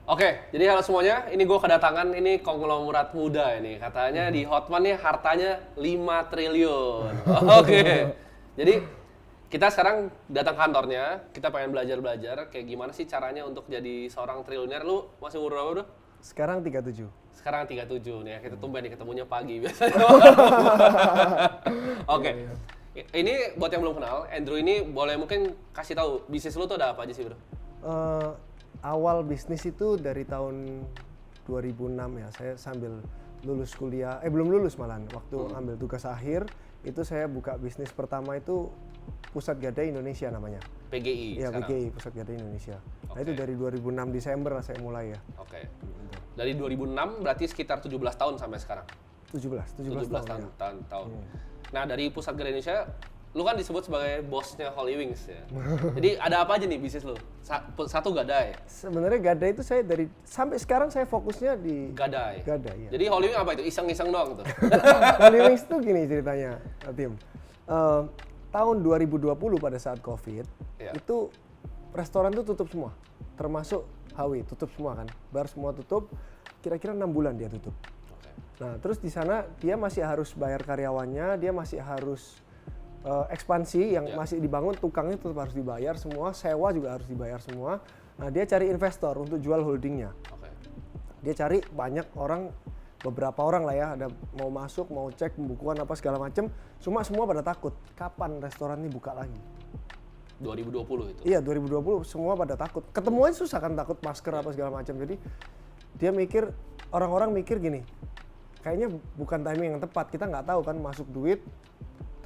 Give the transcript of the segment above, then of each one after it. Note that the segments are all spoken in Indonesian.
Oke, jadi halo semuanya, ini gue kedatangan ini konglomerat muda ini. Katanya di Hotman nih hartanya 5 triliun. Oke, jadi kita sekarang datang kantornya, kita pengen belajar-belajar kayak gimana sih caranya untuk jadi seorang triliuner. Lu masih umur berapa bro? Sekarang 37. Sekarang 37 nih, kita tumben nih ketemunya pagi biasanya. Oke, ini buat yang belum kenal, Andrew ini boleh mungkin kasih tahu bisnis lu tuh ada apa aja sih bro? Awal bisnis itu dari tahun 2006 ya, saya sambil lulus kuliah, belum lulus malahan, waktu ambil tugas akhir, itu saya buka bisnis pertama itu Pusat Gadai Indonesia namanya. PGI Iya, sekarang? PGI, Pusat Gadai Indonesia. Nah Oke. itu dari 2006 Desember lah saya mulai ya. Oke. Dari 2006 berarti sekitar 17 tahun sampai sekarang. 17 17 tahun ya. tahun. Nah, dari Pusat Gadai Indonesia, lu kan disebut sebagai bosnya Holy Wings ya. Jadi ada apa aja nih bisnis lu? Satu gadai. Sebenarnya Gadai itu saya dari, sampai sekarang saya fokusnya di Gadai. Gadai ya. Jadi Holy Wings apa itu? Iseng-iseng doang tuh. Holy Wings itu gini ceritanya, Tim. Tahun 2020 pada saat COVID, Iya. itu restoran tuh tutup semua, termasuk HW tutup semua kan, bar semua tutup, kira-kira 6 bulan dia tutup. Oke. Nah terus di sana dia masih harus bayar karyawannya, dia masih harus ekspansi yang masih dibangun, tukangnya tetap harus dibayar semua, sewa juga harus dibayar semua. Nah dia cari investor untuk jual holdingnya. Oke. Dia cari banyak orang, beberapa orang lah ya, ada mau masuk, mau cek pembukuan apa segala macem. Cuma semua pada takut, kapan restoran ini buka lagi? 2020 itu. Iya 2020 semua pada takut. Ketemu aja susah kan, takut masker apa segala macam. Jadi dia mikir, orang-orang mikir gini, kayaknya bukan timing yang tepat. Kita nggak tahu kan masuk duit,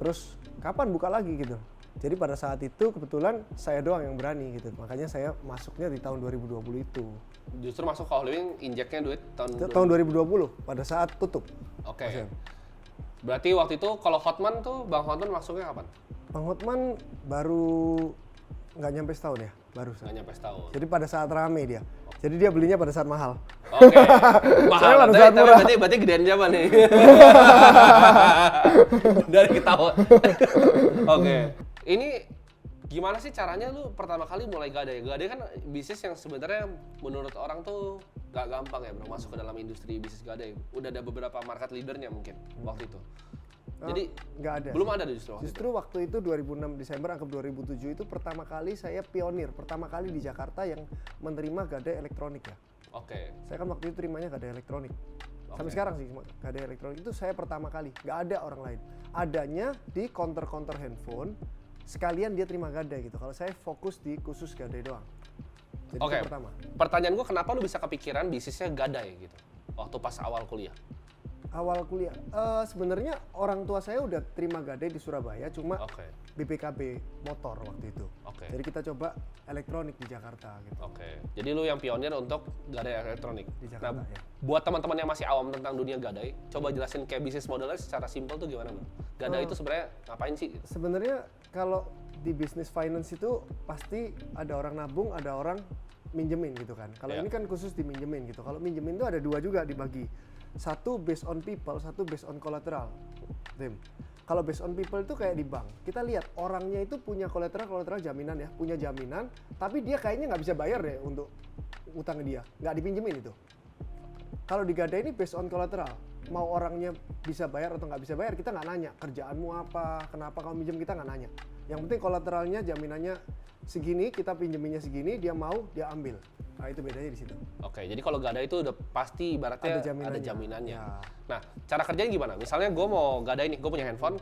terus kapan buka lagi gitu. Jadi pada saat itu kebetulan saya doang yang berani gitu. Makanya saya masuknya di tahun 2020 itu. Justru masuk ke Holy Wings injeknya duit tahun Tahun 2020 pada saat tutup. Oke. Masih. Berarti waktu itu kalau Hotman tuh Bang Hotman masuknya kapan? Bang Hotman baru nggak nyampe setahun ya, baru. Nggak nyampe setahun. Jadi pada saat rame dia. Jadi dia belinya pada saat mahal. Oke. Mahal. Saya pada Tapi, saat murah. berarti gedean siapa nih? Dari ketawa. Oke. Ini gimana sih caranya lu pertama kali mulai Gadai? Gadai kan bisnis yang sebenarnya menurut orang tuh gak gampang ya bro, masuk ke dalam industri bisnis Gadai. Udah ada beberapa market leadernya mungkin waktu itu. Jadi Nggak ada. belum ada justru waktu itu. Justru waktu itu 2006 Desember anggap 2007 itu pertama kali saya pionir, pertama kali di Jakarta yang menerima Gadai elektronik ya. Oke. Saya kan waktu itu terimanya Gadai elektronik. Sampai sekarang sih Gadai elektronik itu saya pertama kali, nggak ada orang lain. Adanya di counter-counter handphone, sekalian dia terima Gadai gitu. Kalau saya fokus di khusus Gadai doang. Jadi Oke. itu pertama. Pertanyaan gua kenapa lu bisa kepikiran bisnisnya Gadai gitu? Waktu pas awal kuliah. Awal kuliah, sebenarnya orang tua saya udah terima Gadai di Surabaya, cuma Oke. BPKB motor waktu itu. Oke. Jadi kita coba elektronik di Jakarta gitu. Oke. Jadi lu yang pionir untuk Gadai elektronik. Di Jakarta, Nah, ya. buat teman-teman yang masih awam tentang dunia Gadai, coba jelasin kayak bisnis modelnya secara simpel tuh gimana, Bang? Gadai itu sebenarnya ngapain sih? Sebenarnya kalau di bisnis finance itu pasti ada orang nabung, ada orang minjemin gitu kan. Kalau Iya. ini kan khusus diminjemin gitu. Kalau minjemin itu ada dua juga dibagi. Satu based on people, satu based on collateral. Tim. Kalau based on people itu kayak di bank. Kita lihat orangnya itu punya collateral jaminan ya, punya jaminan, tapi dia kayaknya nggak bisa bayar deh untuk utang dia, nggak dipinjemin itu. Kalau di Gadai ini based on collateral, mau orangnya bisa bayar atau nggak bisa bayar, kita nggak nanya kerjaanmu apa, kenapa kamu minjem, kita nggak nanya. Yang penting kolateralnya, jaminannya segini, kita pinjeminnya segini, dia mau, dia ambil. Nah itu bedanya di situ. Oke, jadi kalau Gadai itu udah pasti ibaratnya ada jaminannya. Ya. Nah, cara kerjanya gimana? Misalnya gue mau Gadai nih, gue punya handphone,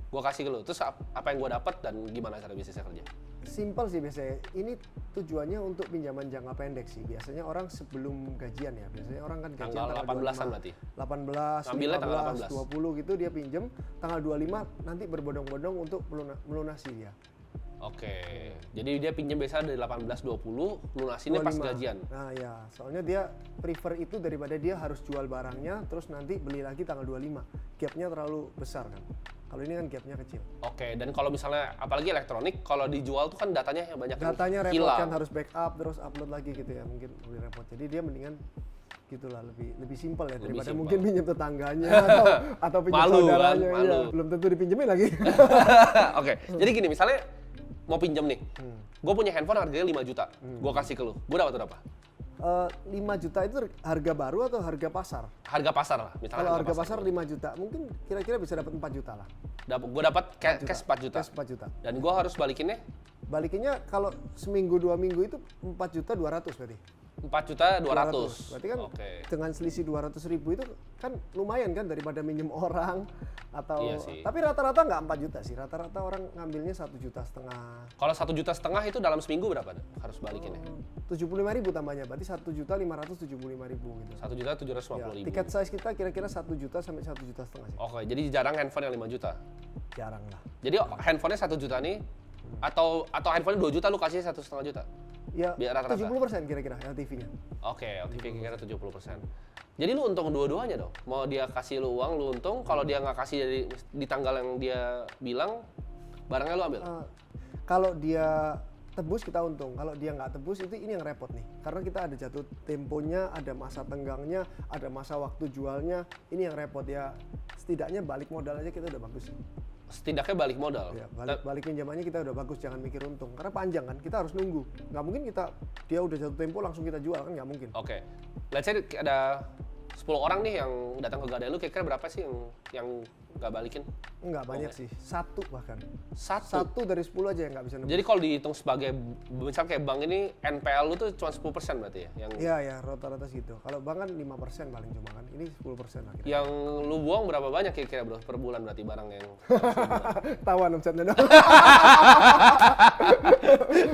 gue kasih ke lu, terus apa yang gue dapat dan gimana cara bisnisnya kerja? Simple sih biasanya. Ini tujuannya untuk pinjaman jangka pendek sih. Biasanya orang sebelum gajian ya. Biasanya orang kan gajian Tanggal 18-an berarti? 18, Ngambilnya tanggal 15, 20 gitu dia pinjem. Tanggal 25 nanti berbondong-bondong untuk melunasi dia. Oke, jadi dia pinjam biasa dari 18-20, lunasinnya pas 25. gajian. Nah ya, soalnya dia prefer itu daripada dia harus jual barangnya terus nanti beli lagi tanggal 25. Gapnya terlalu besar kan. Kalau ini kan gapnya kecil. Oke, dan kalau misalnya apalagi elektronik, kalau dijual tuh kan datanya yang banyak yang Datanya repot hilang. kan, harus backup terus upload lagi gitu ya, mungkin lebih repot. Jadi dia mendingan gitulah, lebih simpel ya daripada simpel. mungkin pinjam tetangganya atau pinjam Malu kan, saudaranya. malu. Iya. Belum tentu dipinjemin lagi. Oke, jadi gini misalnya mau pinjam nih, gue punya handphone harganya 5 juta, gue kasih ke lu, gue dapat berapa? 5 juta itu harga baru atau harga pasar? Harga pasar lah, misalnya Kalau harga pasar 5 juta, mungkin kira-kira bisa dapat 4 juta lah. Gue dapat cash 4 juta. Cash 4 juta. Dan gue harus balikinnya Balikinnya kalau seminggu 2 minggu itu 4 juta 200 berarti. 4 juta 200. Berarti kan Oke. dengan selisih 200 ribu itu kan lumayan kan daripada minjem orang atau Iya sih. tapi rata-rata nggak 4 juta sih, rata-rata orang ngambilnya 1,5 juta. Kalau 1,5 juta itu dalam seminggu berapa harus balikinnya? 75 ribu tambahnya, berarti 1.575.000 gitu. 1.750.000. Tiket size kita kira-kira 1 juta sampai 1,5 juta sih. Oke, jadi jarang handphone yang 5 juta. Jarang lah. Jadi handphonenya 1 juta nih, atau handphonenya 2 juta lu kasih 1,5 juta. Ya, Biar rata-rata. 70% kira-kira LTV-nya. Oke, LTV kira 70%. Jadi lu untung dua-duanya dong. Mau dia kasih lu uang, lu untung. Kalau dia nggak kasih di tanggal yang dia bilang, barangnya lu ambil. Kalau dia tebus kita untung, kalau dia nggak tebus itu ini yang repot nih. Karena kita ada jatuh temponya, ada masa tenggangnya, ada masa waktu jualnya. Ini yang repot ya. Setidaknya balik modal aja kita udah bagus. Setidaknya balik modal. Ya, balik pinjamannya kita udah bagus, jangan mikir untung. Karena panjang kan, kita harus nunggu. Nggak mungkin dia udah jatuh tempo langsung kita jual kan nggak mungkin. Oke. Let's say ada 10 orang nih yang datang ke Gadai lu, kira-kira berapa sih yang nggak balikin? Enggak banyak sih, 1 bahkan. Satu. 1 dari 10 aja yang nggak bisa nembus. Jadi kalau dihitung sebagai, misalnya kayak bank ini, NPL lu tuh cuma 10% berarti ya? Iya, rata-rata segitu. Kalau bank kan 5% paling cuma kan. Ini 10% lah kira. Yang lu buang berapa banyak kira-kira bro per bulan berarti barang yang Tawan omsetnya dong.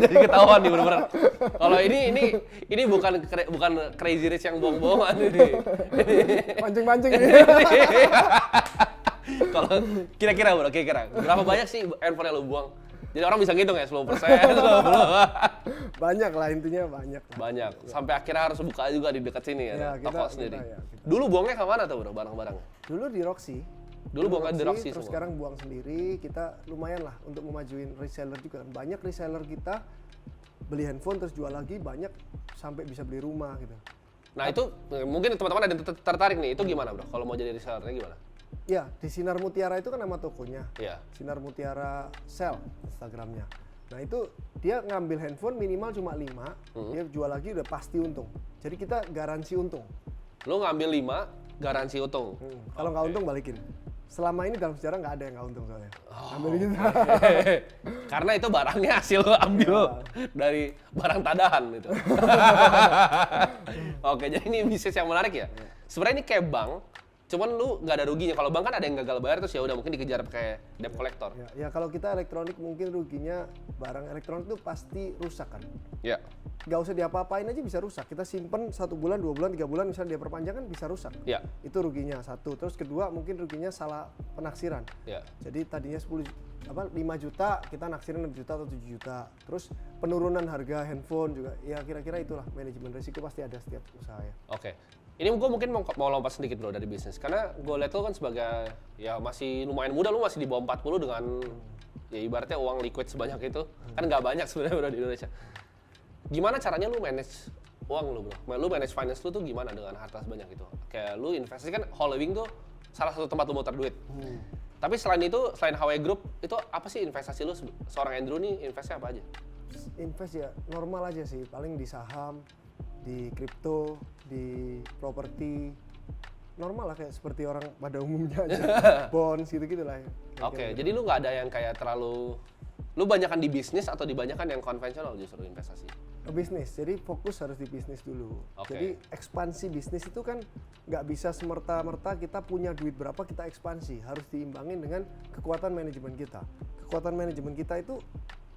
jadi ketahuan nih bener-bener. Kalau ini bukan crazy rich yang bohong-bohongan ini. Mancing-mancing ini. Kalau kira-kira berapa banyak sih handphone yang lu buang? Jadi orang bisa ngitung ya 10%. Banyak lah intinya banyak. Banyak. Sampai akhirnya harus buka juga di dekat sini ya, Ya, toko sendiri. kita. Dulu buangnya ke mana tuh bro barang-barang? Dulu di Roxy. Dulu buangnya di Roxy terus semua. sekarang buang sendiri. Kita lumayan lah untuk memajuin reseller juga. Banyak reseller kita beli handphone terus jual lagi, banyak sampai bisa beli rumah gitu. Nah itu mungkin teman-teman ada yang tertarik nih, itu gimana bro? Kalau mau jadi resellernya gimana? Ya, di Sinar Mutiara itu kan nama tokonya. Iya. Sinar Mutiara Sell Instagramnya. Nah itu dia ngambil handphone minimal cuma 5, dia jual lagi udah pasti untung. Jadi kita garansi untung. Lu ngambil 5, garansi untung. Kalau nggak untung balikin. Selama ini dalam sejarah nggak ada yang nggak untung soalnya. Ambil gitu. Karena itu barangnya hasil lu ambil dari barang tadahan gitu. Oke, jadi ini bisnis yang menarik ya. Sebenarnya ini kayak bank, cuman lu nggak ada ruginya. Kalau bank kan ada yang gagal bayar terus ya udah mungkin dikejar pakai debt collector. Ya kalau kita elektronik mungkin ruginya barang elektronik itu pasti rusak kan. Ya. Nggak usah diapa-apain aja bisa rusak. Kita simpen 1 bulan, 2 bulan, 3 bulan misalnya dia perpanjang kan bisa rusak. Ya. Itu ruginya 1. Terus kedua mungkin ruginya salah penaksiran. Ya. Jadi tadinya 5 juta, kita naksirin 6 juta atau 7 juta. Terus penurunan harga handphone juga. Ya kira-kira itulah manajemen risiko pasti ada setiap usaha ya. Oke. Ini gue mungkin mau lompat sedikit bro dari bisnis. Karena gue lihat lu kan sebagai, ya masih lumayan muda, lu masih di bawah 40 dengan, ya ibaratnya uang liquid sebanyak itu. Kan nggak banyak sebenarnya bro di Indonesia. Gimana caranya lu manage uang lu bro? Lu manage finance lu tuh gimana dengan harta sebanyak itu? Kayak lu investasi kan Whole Living tuh salah satu tempat lu muter duit. Tapi selain itu, selain HW Group, itu apa sih investasi lu seorang Andrew nih investnya apa aja? Invest ya normal aja sih, paling di saham, di kripto, di properti. Normal lah kayak seperti orang pada umumnya aja. Bonds gitu-gitu lah ya. Oke, jadi lu nggak ada yang kayak terlalu, lu banyakan di bisnis atau dibanyakan yang konvensional justru investasi? Bisnis, jadi fokus harus di bisnis dulu. Oke. Jadi ekspansi bisnis itu kan nggak bisa semerta-merta kita punya duit berapa kita ekspansi, harus diimbangin dengan kekuatan manajemen kita. Kekuatan manajemen kita itu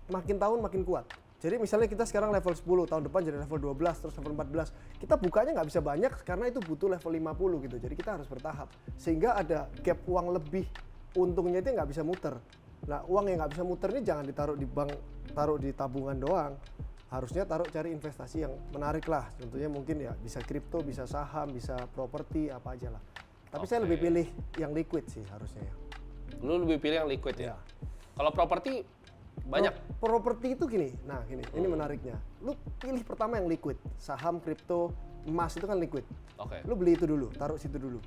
makin tahun makin kuat. Jadi misalnya kita sekarang level 10, tahun depan jadi level 12, terus level 14. Kita bukanya nggak bisa banyak karena itu butuh level 50 gitu. Jadi kita harus bertahap. Sehingga ada gap uang lebih, untungnya itu nggak bisa muter. Nah uang yang nggak bisa muter ini jangan ditaruh di bank, taruh di tabungan doang. Harusnya cari investasi yang menarik lah. Tentunya mungkin ya bisa kripto, bisa saham, bisa properti, apa aja lah. Tapi saya lebih pilih yang liquid sih harusnya ya. Lu lebih pilih yang liquid ya? Kalau properti banyak? Properti itu gini, nah gini, ini menariknya. Lu pilih pertama yang liquid, saham, kripto, emas itu kan liquid. Oke. Lu beli itu dulu, taruh situ dulu.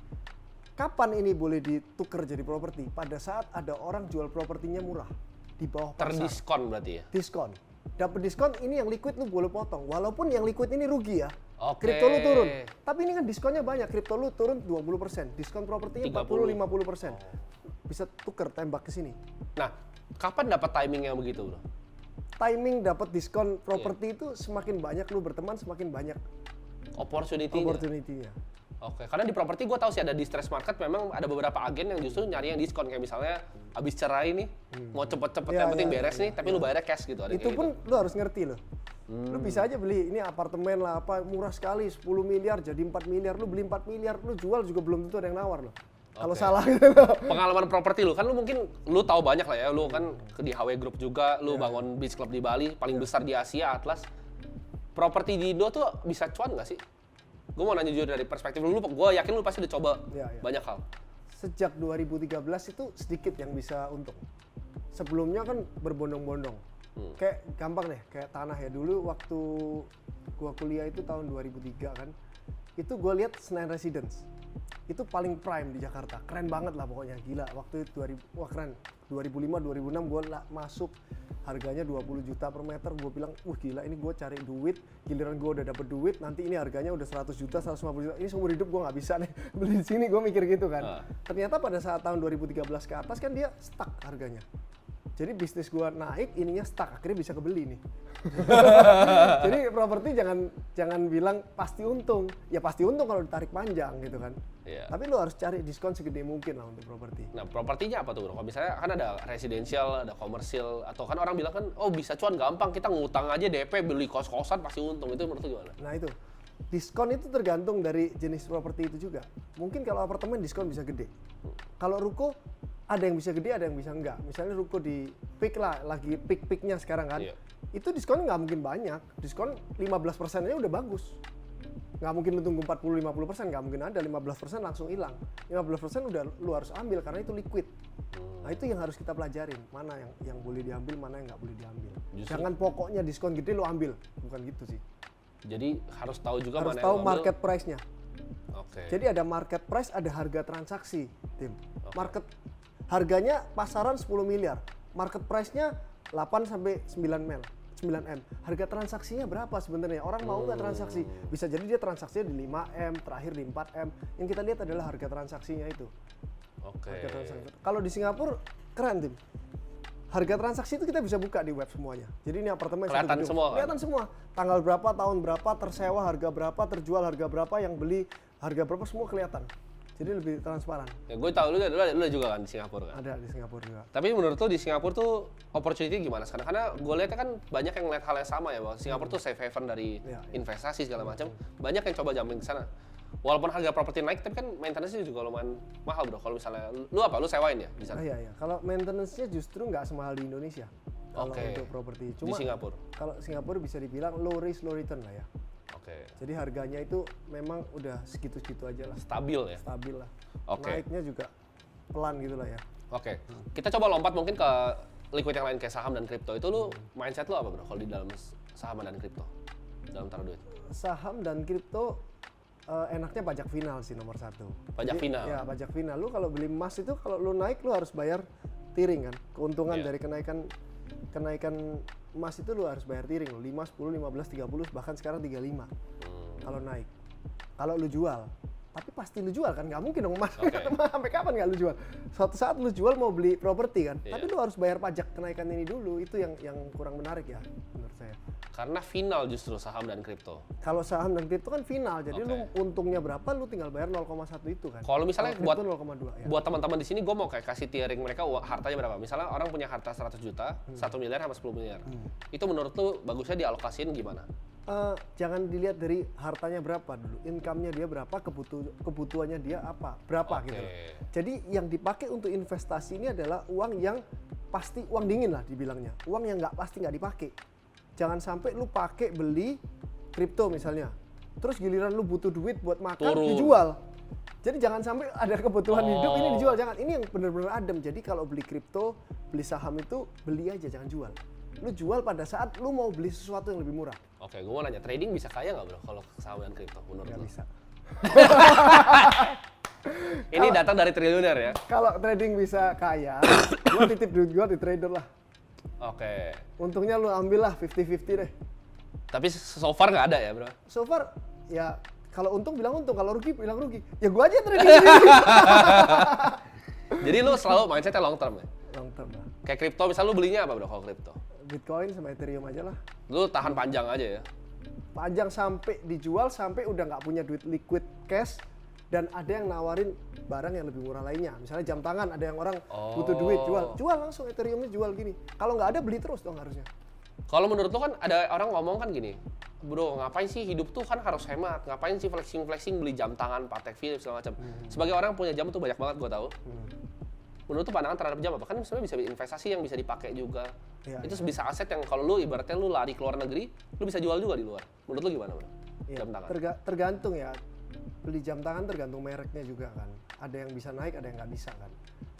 Kapan ini boleh ditukar jadi properti? Pada saat ada orang jual propertinya murah di bawah pasar. Terdiskon berarti ya? Diskon. Dapat diskon ini yang liquid lu boleh potong. Walaupun yang liquid ini rugi ya. Oke. Kripto lu turun. Tapi ini kan diskonnya banyak. Kripto lu turun 20%. Diskon propertinya 40-50%. Bisa tuker tembak ke sini. Nah, kapan dapat timing yang begitu, bro? Timing dapat diskon properti itu semakin banyak lu berteman, semakin banyak opportunity-nya. Oke, karena di properti gue tahu sih ada di stress market memang ada beberapa agen yang justru nyari yang diskon kayak misalnya abis cerai nih mau cepet-cepet yang penting beres nih tapi lu bayarnya cash gitu. Ada itu pun lu harus ngerti loh. Lu bisa aja beli ini apartemen lah apa murah sekali 10 miliar jadi 4 miliar, lu beli 4 miliar, lu jual juga belum tentu ada yang nawar loh. Kalau salah gitu. Pengalaman properti lu kan lu mungkin lu tahu banyak lah ya, lu kan di HW Group juga, lu bangun beach club di Bali paling besar di Asia Atlas. Properti di Indo tuh bisa cuan nggak sih? Gue mau nanya jujur dari perspektif lu, gue yakin lu pasti udah coba banyak hal. Sejak 2013 itu sedikit yang bisa untung. Sebelumnya kan berbondong-bondong. Kayak gampang deh, kayak tanah ya dulu waktu gua kuliah itu tahun 2003 kan. Itu gua lihat Senayan Residence. Itu paling prime di Jakarta. Keren banget lah pokoknya, gila. Waktu itu wah keren. 2005 2006 gua masuk harganya 20 juta per meter, gue bilang, gila ini gue cari duit, giliran gue udah dapet duit, nanti ini harganya udah 100 juta, 150 juta, ini seumur hidup gue nggak bisa nih beli di sini, gue mikir gitu kan. Ternyata pada saat tahun 2013 ke atas kan dia stuck harganya. Jadi bisnis gue naik, ininya stuck, akhirnya bisa kebeli nih. Jadi properti jangan bilang pasti untung, ya pasti untung kalau ditarik panjang gitu kan. Tapi lu harus cari diskon segede mungkin lah untuk properti. Nah propertinya apa tuh bro? Kalau misalnya kan ada residensial, ada komersial, atau kan orang bilang kan, oh bisa cuan gampang, kita ngutang aja DP beli kos-kosan pasti untung, itu menurut lu gimana? Nah itu, diskon itu tergantung dari jenis properti itu juga. Mungkin kalau apartemen diskon bisa gede. Kalau ruko ada yang bisa gede, ada yang bisa enggak. Misalnya ruko di peak lah, lagi peak-peaknya sekarang kan. Itu diskonnya nggak mungkin banyak. Diskon 15% aja udah bagus. Nggak mungkin lu tunggu 40-50%, nggak mungkin ada. 15% langsung hilang. 15% udah lu harus ambil karena itu liquid. Nah itu yang harus kita pelajarin. Mana yang boleh diambil, mana yang nggak boleh diambil. Jangan pokoknya diskon gede lu ambil. Bukan gitu sih. Jadi harus tahu juga harus mana tahu yang market price-nya. Jadi ada market price, ada harga transaksi, Tim. Market harganya pasaran 10 miliar. Market price-nya 8 sampai 9M. Harga transaksinya berapa sebenarnya? Orang mau nggak transaksi? Bisa jadi dia transaksinya di 5M, terakhir di 4M. Yang kita lihat adalah harga transaksinya itu. Kalau di Singapura keren, Tim. Harga transaksi itu kita bisa buka di web semuanya. Jadi ini apartemen kelihatan semua. Kelihatan semua. Tanggal berapa, tahun berapa, tersewa harga berapa, terjual harga berapa, yang beli harga berapa, semua kelihatan. Jadi lebih transparan. Ya gue tahu lu juga kan di Singapura kan? Ada di Singapura juga. Tapi menurut lu di Singapura tuh opportunity gimana sekarang? Karena gue lihatnya kan banyak yang ngeliat hal yang sama ya, bahwa Singapura tuh safe haven dari investasi segala macam. Banyak yang coba jumping ke sana. Walaupun harga properti naik, tapi kan maintenance-nya juga lumayan mahal bro. Kalau misalnya lu sewain ya di sana? Iya. Kalau maintenance-nya justru nggak semahal di Indonesia. Kalau untuk properti. Cuma di Singapura. Kalau Singapura bisa dibilang low risk low return lah ya. Jadi harganya itu memang udah segitu-segitu aja lah. Stabil ya? Stabil lah. Naiknya juga pelan gitu lah ya. Kita coba lompat mungkin ke liquid yang lain kayak saham dan kripto. Itu lu mindset lu apa bro kalau di dalam saham dan kripto? Dalam taruh duit? Saham dan kripto enaknya pajak final sih nomor 1. Pajak final? Ya pajak final. Lu kalau beli emas itu kalau lu naik lu harus bayar tiring kan. Keuntungan dari kenaikan emas itu lu harus bayar tiring, 5, 10, 15, 30, bahkan sekarang 35 kalau naik. Kalau lu jual, tapi pasti lu jual kan, nggak mungkin dong emas. Sampai kapan nggak lu jual? Suatu saat lu jual mau beli properti kan, tapi lu harus bayar pajak kenaikan ini dulu. Itu yang kurang menarik ya menurut saya. Karena final justru saham dan kripto. Kalau saham dan kripto kan final, jadi lu untungnya berapa lu tinggal bayar 0,1 itu kan. Kalau misalnya buat 0,2 ya. Buat teman-teman di sini gue mau kayak kasih tiering mereka hartanya berapa. Misalnya orang punya harta 100 juta, 1 miliar sama 10 miliar. Itu menurut lu bagusnya dialokasiin gimana? Jangan dilihat dari hartanya berapa dulu, income-nya dia berapa, kebutuhannya dia apa, berapa gitu. Jadi yang dipakai untuk investasi ini adalah uang yang pasti, uang dingin lah dibilangnya, uang yang pasti nggak dipakai. Jangan sampai lu pakai beli kripto misalnya, terus giliran lu butuh duit buat makan dijual. Jadi jangan sampai ada kebutuhan hidup ini dijual, jangan. Ini yang benar-benar adem. Jadi kalau beli kripto, beli saham itu beli aja, jangan jual. Lu jual pada saat lu mau beli sesuatu yang lebih murah. Gue mau nanya, trading bisa kaya nggak bro kalau saham dan kripto menurut lu? Nggak bisa. Ini datang dari triliuner ya? Kalau trading bisa kaya, gua titip duit gua di trader lah. Untungnya lu ambil lah 50-50 deh. Tapi so far nggak ada ya bro? So far ya kalau untung bilang untung, kalau rugi bilang rugi. Ya gua aja trading sendiri. Jadi lu selalu mindsetnya long term ya? Long term lah. Kayak kripto, misal lu belinya apa bro kalau kripto? Bitcoin sama Ethereum aja lah. Lu tahan panjang aja ya? Panjang sampai dijual, sampai udah nggak punya duit liquid cash, dan ada yang nawarin barang yang lebih murah lainnya. Misalnya jam tangan, ada yang orang butuh duit, jual langsung Ethereumnya, jual gini. Kalau nggak ada, beli terus dong harusnya. Kalau menurut lu kan ada orang ngomong kan gini, bro ngapain sih hidup tuh kan harus hemat, ngapain sih flexing beli jam tangan, Patek Philippe segala macam. Sebagai orang yang punya jam tuh banyak banget gua tahu. Menurut tuh pandangan terhadap jam apa? Kan sebenarnya bisa investasi yang bisa dipakai juga. Iya, Itu bisa aset yang kalau lu ibaratnya lu lari ke luar negeri, lu bisa jual juga di luar. Menurut lu gimana bro? Iya, Jam tangan. tergantung ya. Beli jam tangan tergantung mereknya juga kan. Ada yang bisa naik, ada yang nggak bisa kan.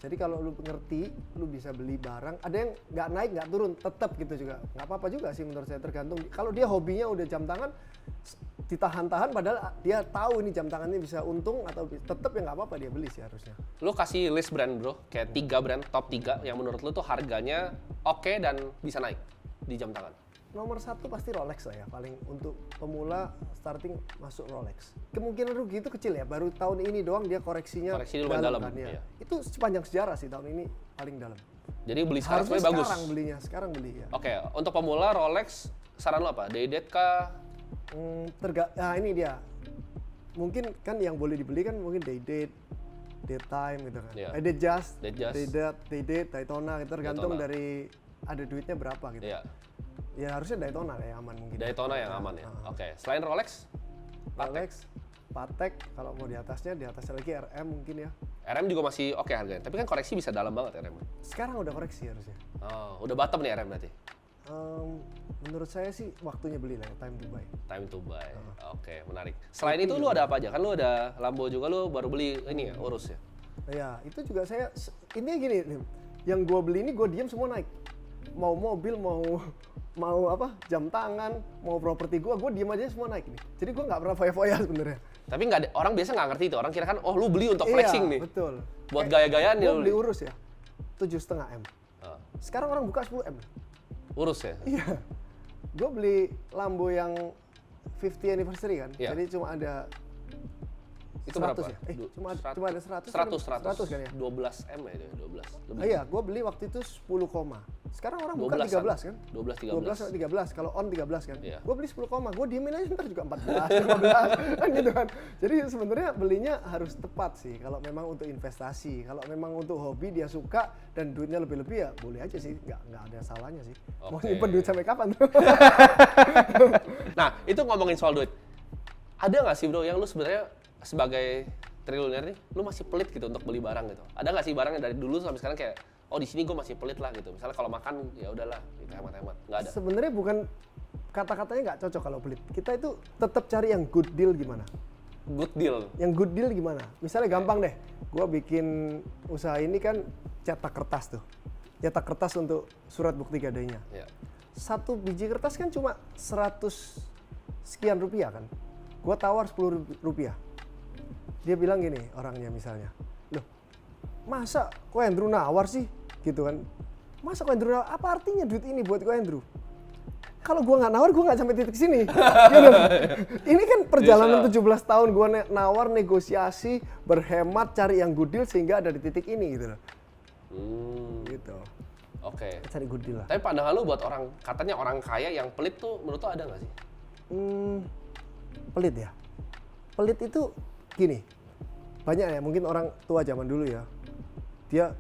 Jadi kalau lu ngerti, lu bisa beli barang. Ada yang nggak naik, nggak turun, tetap gitu juga. Nggak apa-apa juga sih menurut saya, tergantung. Kalau dia hobinya udah jam tangan, ditahan-tahan padahal dia tahu ini jam tangannya bisa untung atau tetap, ya nggak apa-apa dia beli sih harusnya. Lu kasih list brand bro, kayak 3 brand, top 3 yang menurut lu tuh harganya oke dan bisa naik di jam tangan. Nomor 1 pasti Rolex lah ya, paling untuk pemula starting masuk Rolex. Kemungkinan rugi itu kecil ya, baru tahun ini doang dia koreksinya lumayan dalam kan, ya. iya. Itu sepanjang sejarah sih tahun ini paling dalam. Jadi beli sekarang Harusnya sebenarnya bagus. sekarang beli ya. Oke, untuk pemula Rolex saran lu apa? Day-date kah? Nah ini dia. Mungkin kan yang boleh dibeli kan mungkin day-date, daytime gitu kan. Iya. Day-date, Day-date. Daytona, gitu, tergantung Daytona. dari ada duitnya berapa gitu. Iya. Ya harusnya Daytona kayak aman mungkin. Daytona yang aman ya. Oke, selain Rolex, Rolex, Patek, kalau mau di atasnya lagi RM mungkin ya. RM juga masih oke harganya. Tapi kan koreksi bisa dalam banget RM. Sekarang udah koreksi harusnya. Oh, udah bottom nih RM berarti. Menurut saya sih waktunya beli lah, time to buy. Time to buy. Oke, menarik. Selain itu lu ada apa aja? Kan lu ada Lambo juga, lu baru beli ini ya, Urus ya. Ya, itu juga saya intinya gini, Lim. Yang gua beli ini gua diam semua naik. Mau mobil, mau apa? Jam tangan, mau properti gua diam aja semua naik nih. Jadi gua nggak pernah foya-foya sebenarnya. Tapi nggak ada, orang biasa nggak ngerti itu. Orang kira kan, oh lu beli untuk flexing nih. Iya, betul. Buat gaya-gayaan ya Gua lu. beli Urus ya, 7,5 M. Ah, Sekarang orang buka 10 M. Urus ya. Iya. Gue beli Lambo yang 50 anniversary kan. Iya. Jadi cuma ada Itu 100 berapa? ya? Cuma ada 100. 100 kan ya? 12 M ya, 12. Lebih. Iya, gue beli waktu itu 10 koma. Sekarang orang buka 12-an. 13 kan? 12 12 13. sampai 13, kalau on 13 kan? Iya. Gue beli 10 koma, gue diemin aja ntar juga 14, 15 kan gitu kan. Jadi sebenarnya belinya harus tepat sih, kalau memang untuk investasi. Kalau memang untuk hobi dia suka dan duitnya lebih-lebih ya boleh aja sih, nggak ada salahnya sih. Mau Oke. nyimpen duit sampai kapan tuh? Nah, itu ngomongin soal duit. Ada nggak sih bro yang lu sebenarnya sebagai triliuner nih, lu masih pelit gitu untuk beli barang gitu? Ada nggak sih barang yang dari dulu sampai sekarang kayak, oh di sini gue masih pelit lah gitu. Misalnya kalau makan ya udahlah, gitu hemat-hemat. Nggak ada. Sebenarnya bukan kata-katanya nggak cocok kalau pelit. Kita itu tetap cari yang good deal gimana. Good deal. Yang good deal gimana? Misalnya gampang deh, gue bikin usaha ini kan cetak kertas tuh. Cetak kertas untuk surat bukti gadainya. Ya. Satu biji kertas kan cuma 100 sekian rupiah kan. Gue tawar 10 rupiah. Dia bilang gini orangnya misalnya, loh masa Ko Andrew nawar sih? Gitu kan. Masa Ko Andrew nawar? Apa artinya duit ini buat Ko Andrew? Kalau gue nggak nawar, gue nggak sampai titik sini. Gitu. Ini kan perjalanan 17 tahun gue nawar, negosiasi, berhemat, cari yang good deal sehingga ada di titik ini gitu loh. Gitu. Oke. Cari good deal lah. Tapi pandangan lu buat orang, katanya orang kaya yang pelit tuh menurut lu ada nggak sih? Pelit ya. Pelit itu gini, banyak ya mungkin orang tua zaman dulu ya. Dia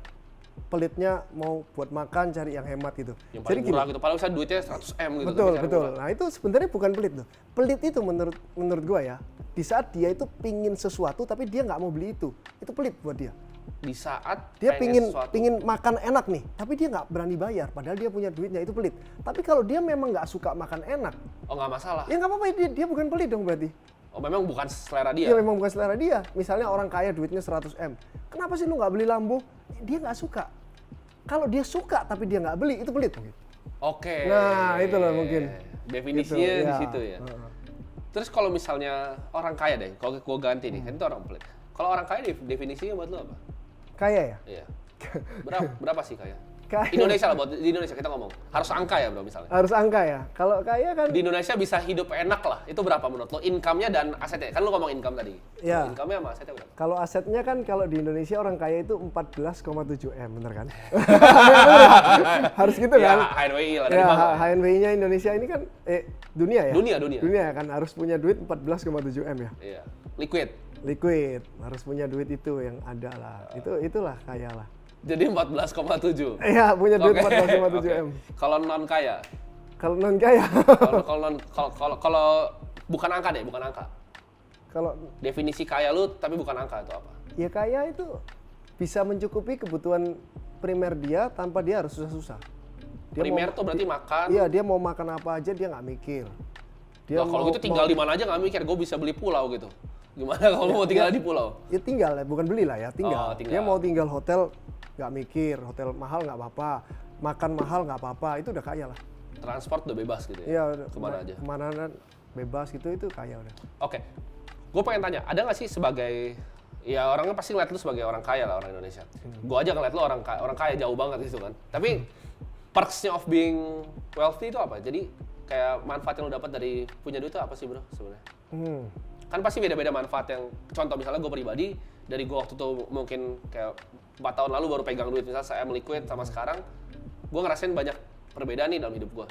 pelitnya mau buat makan cari yang hemat gitu. Yang paling murah gitu. Padahal misalnya duitnya 100 M gitu. Betul, tapi cari betul. murah. Nah itu sebenarnya bukan pelit tuh. Pelit itu menurut gua ya, di saat dia itu pingin sesuatu tapi dia nggak mau beli itu pelit buat dia. Di saat Dia pengen pingin makan enak nih, tapi dia nggak berani bayar. Padahal dia punya duitnya, itu pelit. Tapi kalau dia memang nggak suka makan enak, oh nggak masalah. ya nggak apa-apa, dia bukan pelit dong berarti. Oh memang bukan selera dia. Dia memang bukan selera dia. Misalnya orang kaya duitnya 100 M. Kenapa sih lu nggak beli Lambo? Dia nggak suka. Kalau dia suka tapi dia nggak beli, itu pelit mungkin. Oke. Nah, itu loh mungkin. Definisinya Gitu, di ya. situ ya. Terus kalau misalnya orang kaya deh, kalau gua ganti nih, kan itu orang pelit. Kalau orang kaya definisinya buat lu apa? Kaya ya? Iya. Berapa sih kaya? Kaya. Indonesia lah, buat di Indonesia kita ngomong. Harus angka ya bro misalnya. Harus angka ya. Kalau kaya kan Di Indonesia bisa hidup enak lah. Itu berapa menurut lo? Income-nya dan asetnya. Kan lo ngomong income tadi. Ya. Income-nya sama asetnya berapa? kalau asetnya kan kalau di Indonesia orang kaya itu 14,7 M, bener kan? Harus gitu Ya, kan? HNWI lah dari Ya, bank. HNWI-nya Indonesia ini kan dunia ya? Dunia. Dunia kan harus punya duit 14,7 M ya. Iya. Liquid. Liquid, harus punya duit itu yang ada lah. Itulah kaya lah. Jadi 14,7. Iya, punya duit Oke, 14,7 oke. M. Kalau non kaya, Kalau non kaya, kalau bukan angka deh, bukan angka. kalau Definisi kaya lu tapi bukan angka itu apa? ya kaya itu bisa mencukupi kebutuhan primer dia tanpa dia harus susah-susah. Primer tuh berarti makan. Iya, dia mau makan apa aja dia nggak mikir. Dia Lah, kalau gitu tinggal di mana aja nggak mikir, gue bisa beli pulau gitu. Gimana kalau lu mau tinggal di pulau? Ya tinggal ya, bukan beli lah ya, tinggal. Oh, tinggal. Dia mau tinggal hotel nggak mikir, hotel mahal nggak apa-apa, makan mahal nggak apa-apa, itu udah kaya lah. Transport udah bebas gitu ya? Iya, udah Kemana aja? Kemana bebas gitu, itu kaya udah. Oke, gue pengen tanya, ada nggak sih sebagai, ya orangnya pasti ngeliat lu sebagai orang kaya lah, orang Indonesia. Gue aja ngeliat lu orang kaya jauh banget gitu kan. Tapi perks-nya of being wealthy itu apa? Jadi kayak manfaat yang lu dapat dari punya duit itu apa sih bro sebenarnya? Kan pasti beda-beda manfaat yang, contoh misalnya gue pribadi, dari gue waktu itu mungkin kayak 4 tahun lalu baru pegang duit, misalnya saya liquid sama sekarang, gue ngerasain banyak perbedaan nih dalam hidup gue.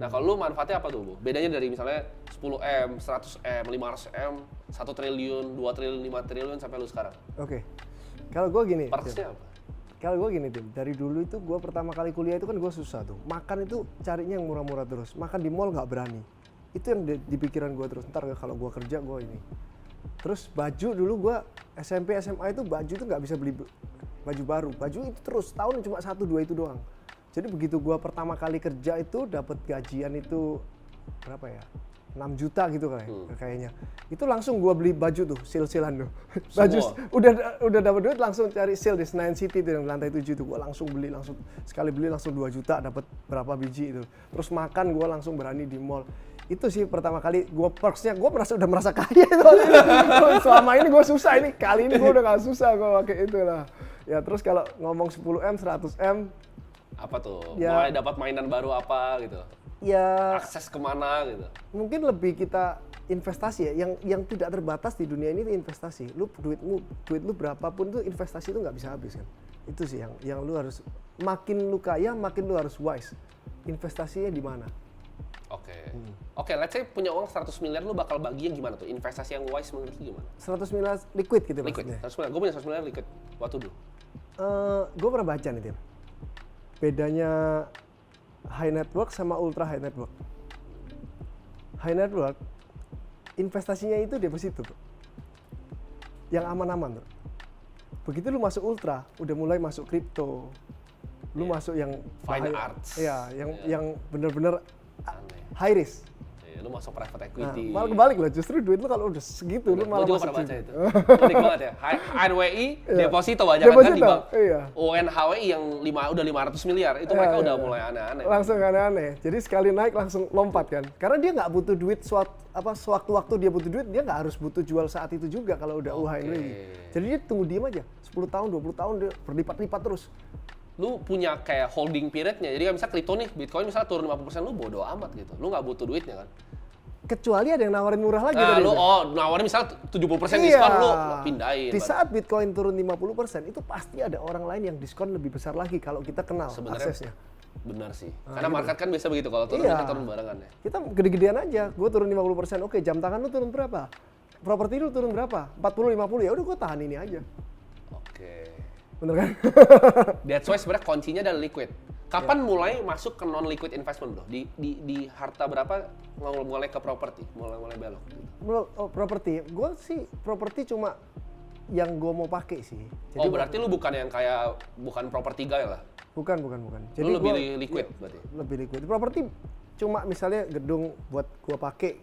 Nah kalau lu manfaatnya apa tuh Bu? Bedanya dari misalnya 10M, 100M, 500M, 1 triliun, 2 triliun, 5 triliun sampai lu sekarang. Oke. Kalau gue gini, Perksnya apa? Kalau gue gini Tim, dari dulu itu gue pertama kali kuliah itu kan gue susah tuh. Makan itu carinya yang murah-murah terus. Makan di mall nggak berani. Itu yang di pikiran gue terus. Ntar kalau gue kerja gue ini. Terus baju dulu gue SMP SMA itu baju itu nggak bisa beli baju baru. Baju itu terus tahun cuma 1-2 itu doang. Jadi begitu gue pertama kali kerja itu dapat gajian itu berapa ya? 6 juta gitu kayaknya. Itu langsung gua beli baju tuh, sale-salean tuh. Baju udah dapat duit langsung cari sale di Senayan City tuh yang lantai 7 tuh. Gua langsung beli sekali beli langsung 2 juta dapat berapa biji itu. Terus makan gua langsung berani di mall. Itu sih pertama kali gua perksnya, gua udah merasa kaya itu. Selama ini gua susah, ini kali ini gua udah gak susah gua pakai itu lah. Ya terus kalau ngomong 10M, 100M Apa tuh? Ya. Mulai dapat mainan baru apa gitu? ya Akses kemana gitu? mungkin lebih kita investasi ya, yang tidak terbatas di dunia ini itu investasi. Duit lu berapapun itu investasi itu nggak bisa habis kan. Itu sih yang lu harus, makin lu kaya makin lu harus wise. Investasinya di mana? Oke, let's say punya uang 100 miliar, lu bakal baginya gimana tuh? Investasi yang wise menurut lu gimana? 100 miliar liquid gitu Liquid, maksudnya. 100 miliar. Gue punya 100 miliar liquid. Waktu dulu. Gue pernah baca nih Tim. Bedanya high net worth sama ultra high net worth. High net worth investasinya itu deposito tuh. Yang aman-aman tuh. Begitu lu masuk ultra, udah mulai masuk kripto. Lu masuk yang Fine bahaya. arts. Iya, yang bener-bener Aneh. high risk. Lu masuk private Nah, equity. malah kebalik loh, justru duit lu kalau udah segitu lu Gue malah juga masuk pernah baca situ. itu. Unik banget ya. HNWI, deposito banyak kan di Deposito, bank. iya. UNHWI yang udah 500 miliar, itu mereka udah mulai aneh-aneh. Langsung aneh-aneh. Jadi sekali naik langsung lompat kan. Karena dia nggak butuh duit sewaktu-waktu dia butuh duit, dia nggak harus butuh jual saat itu juga kalau udah UHNWI. Jadi dia tunggu diem aja. 10 tahun, 20 tahun dia berlipat-lipat terus. Lu punya kayak holding periodnya. Jadi kayak misalnya kripto nih, Bitcoin misalnya turun 50%, lu bodo amat gitu. Lu nggak butuh duitnya kan. Kecuali ada yang nawarin murah lagi Nah, tadi. lu nawarin misalnya 70% diskon, lu pindahin. Di saat Bitcoin turun 50%, itu pasti ada orang lain yang diskon lebih besar lagi kalau kita kenal Sebenarnya aksesnya. benar sih. Karena market kan biasa begitu, kalau turun Iya. kita turun barengan ya. Kita gede-gedean aja, gue turun 50%, oke jam tangan lu turun berapa? Properti lu turun berapa? 40-50, ya udah gue tahan ini aja. Oke. Bener kan? That's why sebenarnya kuncinya adalah liquid. Kapan mulai masuk ke non liquid investment bro? Di harta berapa mulai ke properti, mulai belok? Gitu. Properti, gue sih properti cuma yang gue mau pakai sih. Oh berarti lu bukan yang kayak bukan properti guy lah? Bukan. Jadi lu lebih liquid berarti? Lebih liquid. Properti cuma misalnya gedung buat gue pakai.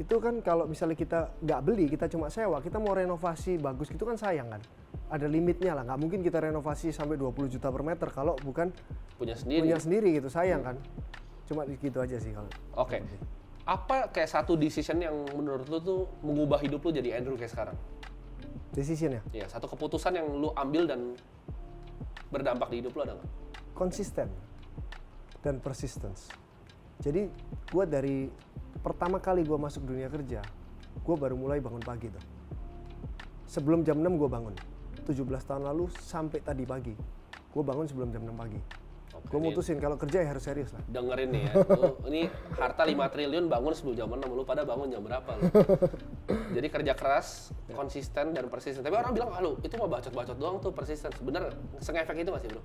Itu kan kalau misalnya kita nggak beli, kita cuma sewa, kita mau renovasi bagus gitu kan sayang kan. Ada limitnya lah, nggak mungkin kita renovasi sampai 20 juta per meter kalau bukan Punya sendiri gitu, sayang kan. Cuma gitu aja sih kalau. Oke. Apa kayak satu decision yang menurut lu tuh mengubah hidup lu jadi Andrew kayak sekarang? Decision ya? Iya, satu keputusan yang lu ambil dan berdampak di hidup lu ada nggak? konsisten dan persistence. Jadi gue dari pertama kali gue masuk dunia kerja, gue baru mulai bangun pagi tuh. Sebelum jam 6 gue bangun. 17 tahun lalu sampai tadi pagi, gue bangun sebelum jam 6 pagi. Gue mutusin kalau kerja ya harus serius lah. Dengerin nih ya, ini harta 5 triliun bangun sebelum jam 6, lu pada bangun jam berapa lu? Jadi kerja keras, konsisten dan persisten. Tapi orang bilang, lu itu mah bacot-bacot doang tuh persisten. Bener, sengefek itu masih bro?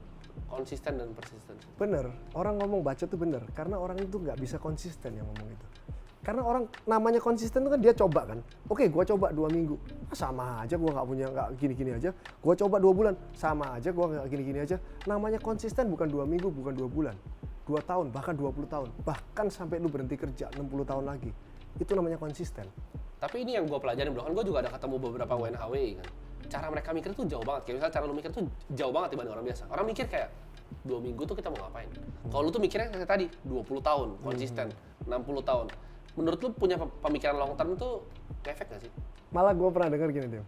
Konsisten dan persisten. Bener, orang ngomong bacot tuh bener. Karena orang itu nggak bisa konsisten yang ngomong itu. Karena orang namanya konsisten itu kan dia coba kan. Oke, gue coba 2 minggu. Sama aja gue nggak gini-gini aja. Gue coba 2 bulan. Sama aja gue nggak gini-gini aja. Namanya konsisten bukan 2 minggu, bukan 2 bulan. 2 tahun, bahkan 20 tahun. Bahkan sampai lu berhenti kerja 60 tahun lagi. Itu namanya konsisten. Tapi ini yang gue pelajarin bro, kan gue juga ada ketemu beberapa WNHWI kan. Cara mereka mikir tuh jauh banget. Kayak misalnya cara lu mikir tuh jauh banget dibanding orang biasa. Orang mikir kayak 2 minggu tuh kita mau ngapain. Kalau lu tuh mikirnya kayak tadi 20 tahun konsisten, 60 tahun. Menurut lu punya pemikiran long term tuh efek gak sih? Malah gue pernah dengar gini Tim.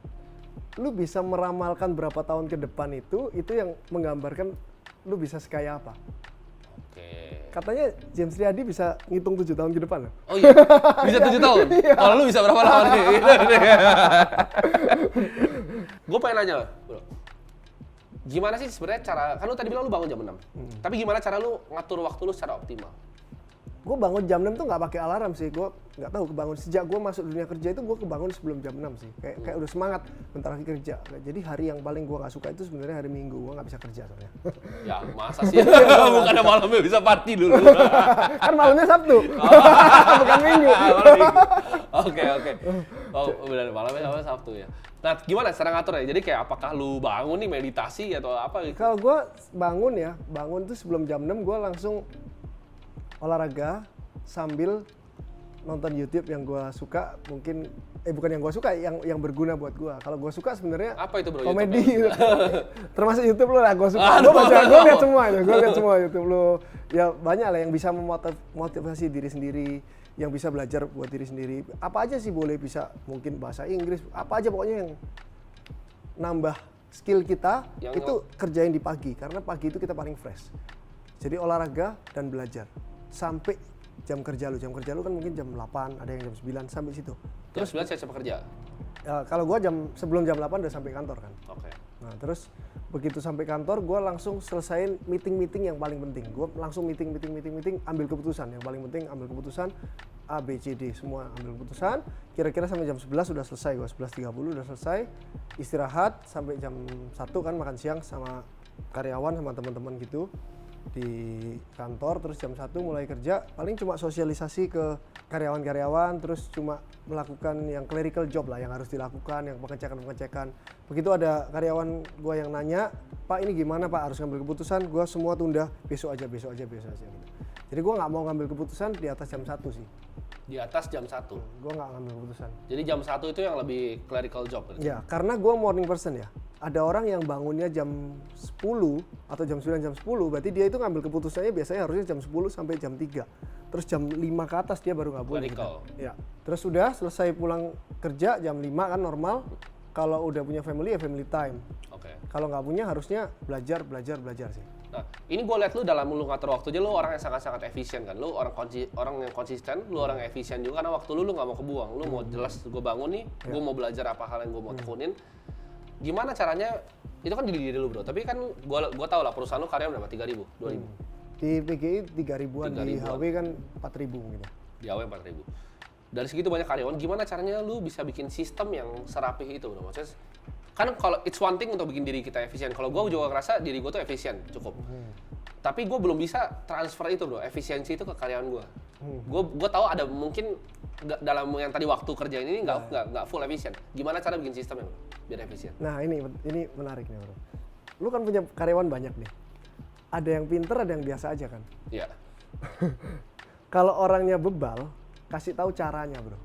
Lu bisa meramalkan berapa tahun ke depan itu yang menggambarkan lu bisa sekaya apa. Oke. Katanya James Riyadi bisa ngitung 7 tahun ke depan loh. Oh iya? Bisa 7 tahun? Kalau lu bisa berapa lama nih? Gue pengen nanya bro. Gimana sih sebenarnya cara, kan lu tadi bilang lu bangun jam 6. Tapi gimana cara lu ngatur waktu lu secara optimal? Gue bangun jam 6 tuh nggak pakai alarm sih, gue nggak tahu kebangun sejak gue masuk dunia kerja itu gue kebangun sebelum jam 6 sih, kayak udah semangat bentar lagi kerja. Jadi hari yang paling gue nggak suka itu sebenarnya hari Minggu, gue nggak bisa kerja soalnya. Ya masa sih? Bukannya malamnya bisa party dulu? Kan malamnya Sabtu, bukan Minggu. Oke. Oh benar malamnya Sabtu ya. Nah gimana cara ngatur ya? Jadi kayak apakah lu bangun nih meditasi atau apa gitu? Kalau gue bangun tuh sebelum jam 6 gue langsung olahraga sambil nonton YouTube yang gue suka, mungkin bukan yang gue suka, yang berguna buat gue. Kalau gue suka sebenarnya apa itu bro? komedi, termasuk YouTube lo lah gue suka. Gue lihat semuanya, gue lihat semua YouTube lo. Ya banyak lah yang bisa memotivasi diri sendiri, yang bisa belajar buat diri sendiri. Apa aja sih boleh, bisa mungkin bahasa Inggris, apa aja pokoknya yang nambah skill kita itu kerjain di pagi, karena pagi itu kita paling fresh. Jadi olahraga dan belajar sampai jam kerja lu kan mungkin jam 8, ada yang jam 9 sampai situ. Terus jam 9 saya coba kerja? Ya, kalau gua sebelum jam 8 udah sampai kantor kan. Oke. Nah terus begitu sampai kantor gua langsung selesain meeting yang paling penting. Gua langsung meeting, ambil keputusan. Yang paling penting ambil keputusan A, B, C, D semua ambil keputusan. Kira-kira sampai jam 11 udah selesai, gua 11.30 udah selesai. Istirahat sampai jam 1 kan, makan siang sama karyawan sama teman-teman gitu di kantor. Terus jam 1 mulai kerja, paling cuma sosialisasi ke karyawan-karyawan, terus cuma melakukan yang clerical job lah yang harus dilakukan, yang pengecekan. Begitu ada karyawan gua yang nanya, Pak ini gimana Pak, harus ngambil keputusan, gua semua tunda, besok aja gitu. Jadi gua nggak mau ngambil keputusan di atas jam 1 sih. Di atas jam 1? Gua nggak ngambil keputusan. Jadi jam 1 itu yang lebih clerical job? Berarti? Ya, karena gua morning person ya. Ada orang yang bangunnya jam 10 atau jam 9, jam 10, berarti dia itu ngambil keputusannya biasanya harusnya jam 10 sampai jam 3. Terus jam 5 ke atas dia baru nggak boleh. Gitu. Ya. Terus sudah selesai pulang kerja jam 5 kan normal. Kalau udah punya family ya family time. Oke. Kalau nggak punya harusnya belajar sih. Nah, ini gue lihat lu dalam lu ngatur waktu aja, lu orang yang sangat-sangat efisien kan. Lu orang yang konsisten, lu orang yang efisien juga karena waktu lu nggak mau kebuang. Lu mau jelas gue bangun nih, gue mau belajar apa hal yang gue mau tekunin. Gimana caranya? Itu kan di diri lu bro, tapi kan gua tahu lah perusahaan lu karyawan berapa? 3.000? 2.000? Di PGI 3.000-an, di HW kan 4.000 gitu. Di HW 4.000. Dari segitu banyak karyawan, gimana caranya lu bisa bikin sistem yang serapih itu bro? Maksudnya, kan kalau it's one thing untuk bikin diri kita efisien. Kalau gua juga ngerasa diri gua tuh efisien, cukup. Tapi gua belum bisa transfer itu bro, efisiensi itu ke karyawan gua. Gua tahu ada mungkin dalam yang tadi waktu kerja ini nggak full efisien. Gimana cara bikin sistemnya bro, biar efisien? Nah ini menarik nih bro. Lu kan punya karyawan banyak nih. Ada yang pinter, ada yang biasa aja kan? Iya. Kalau orangnya bebal, kasih tahu caranya bro.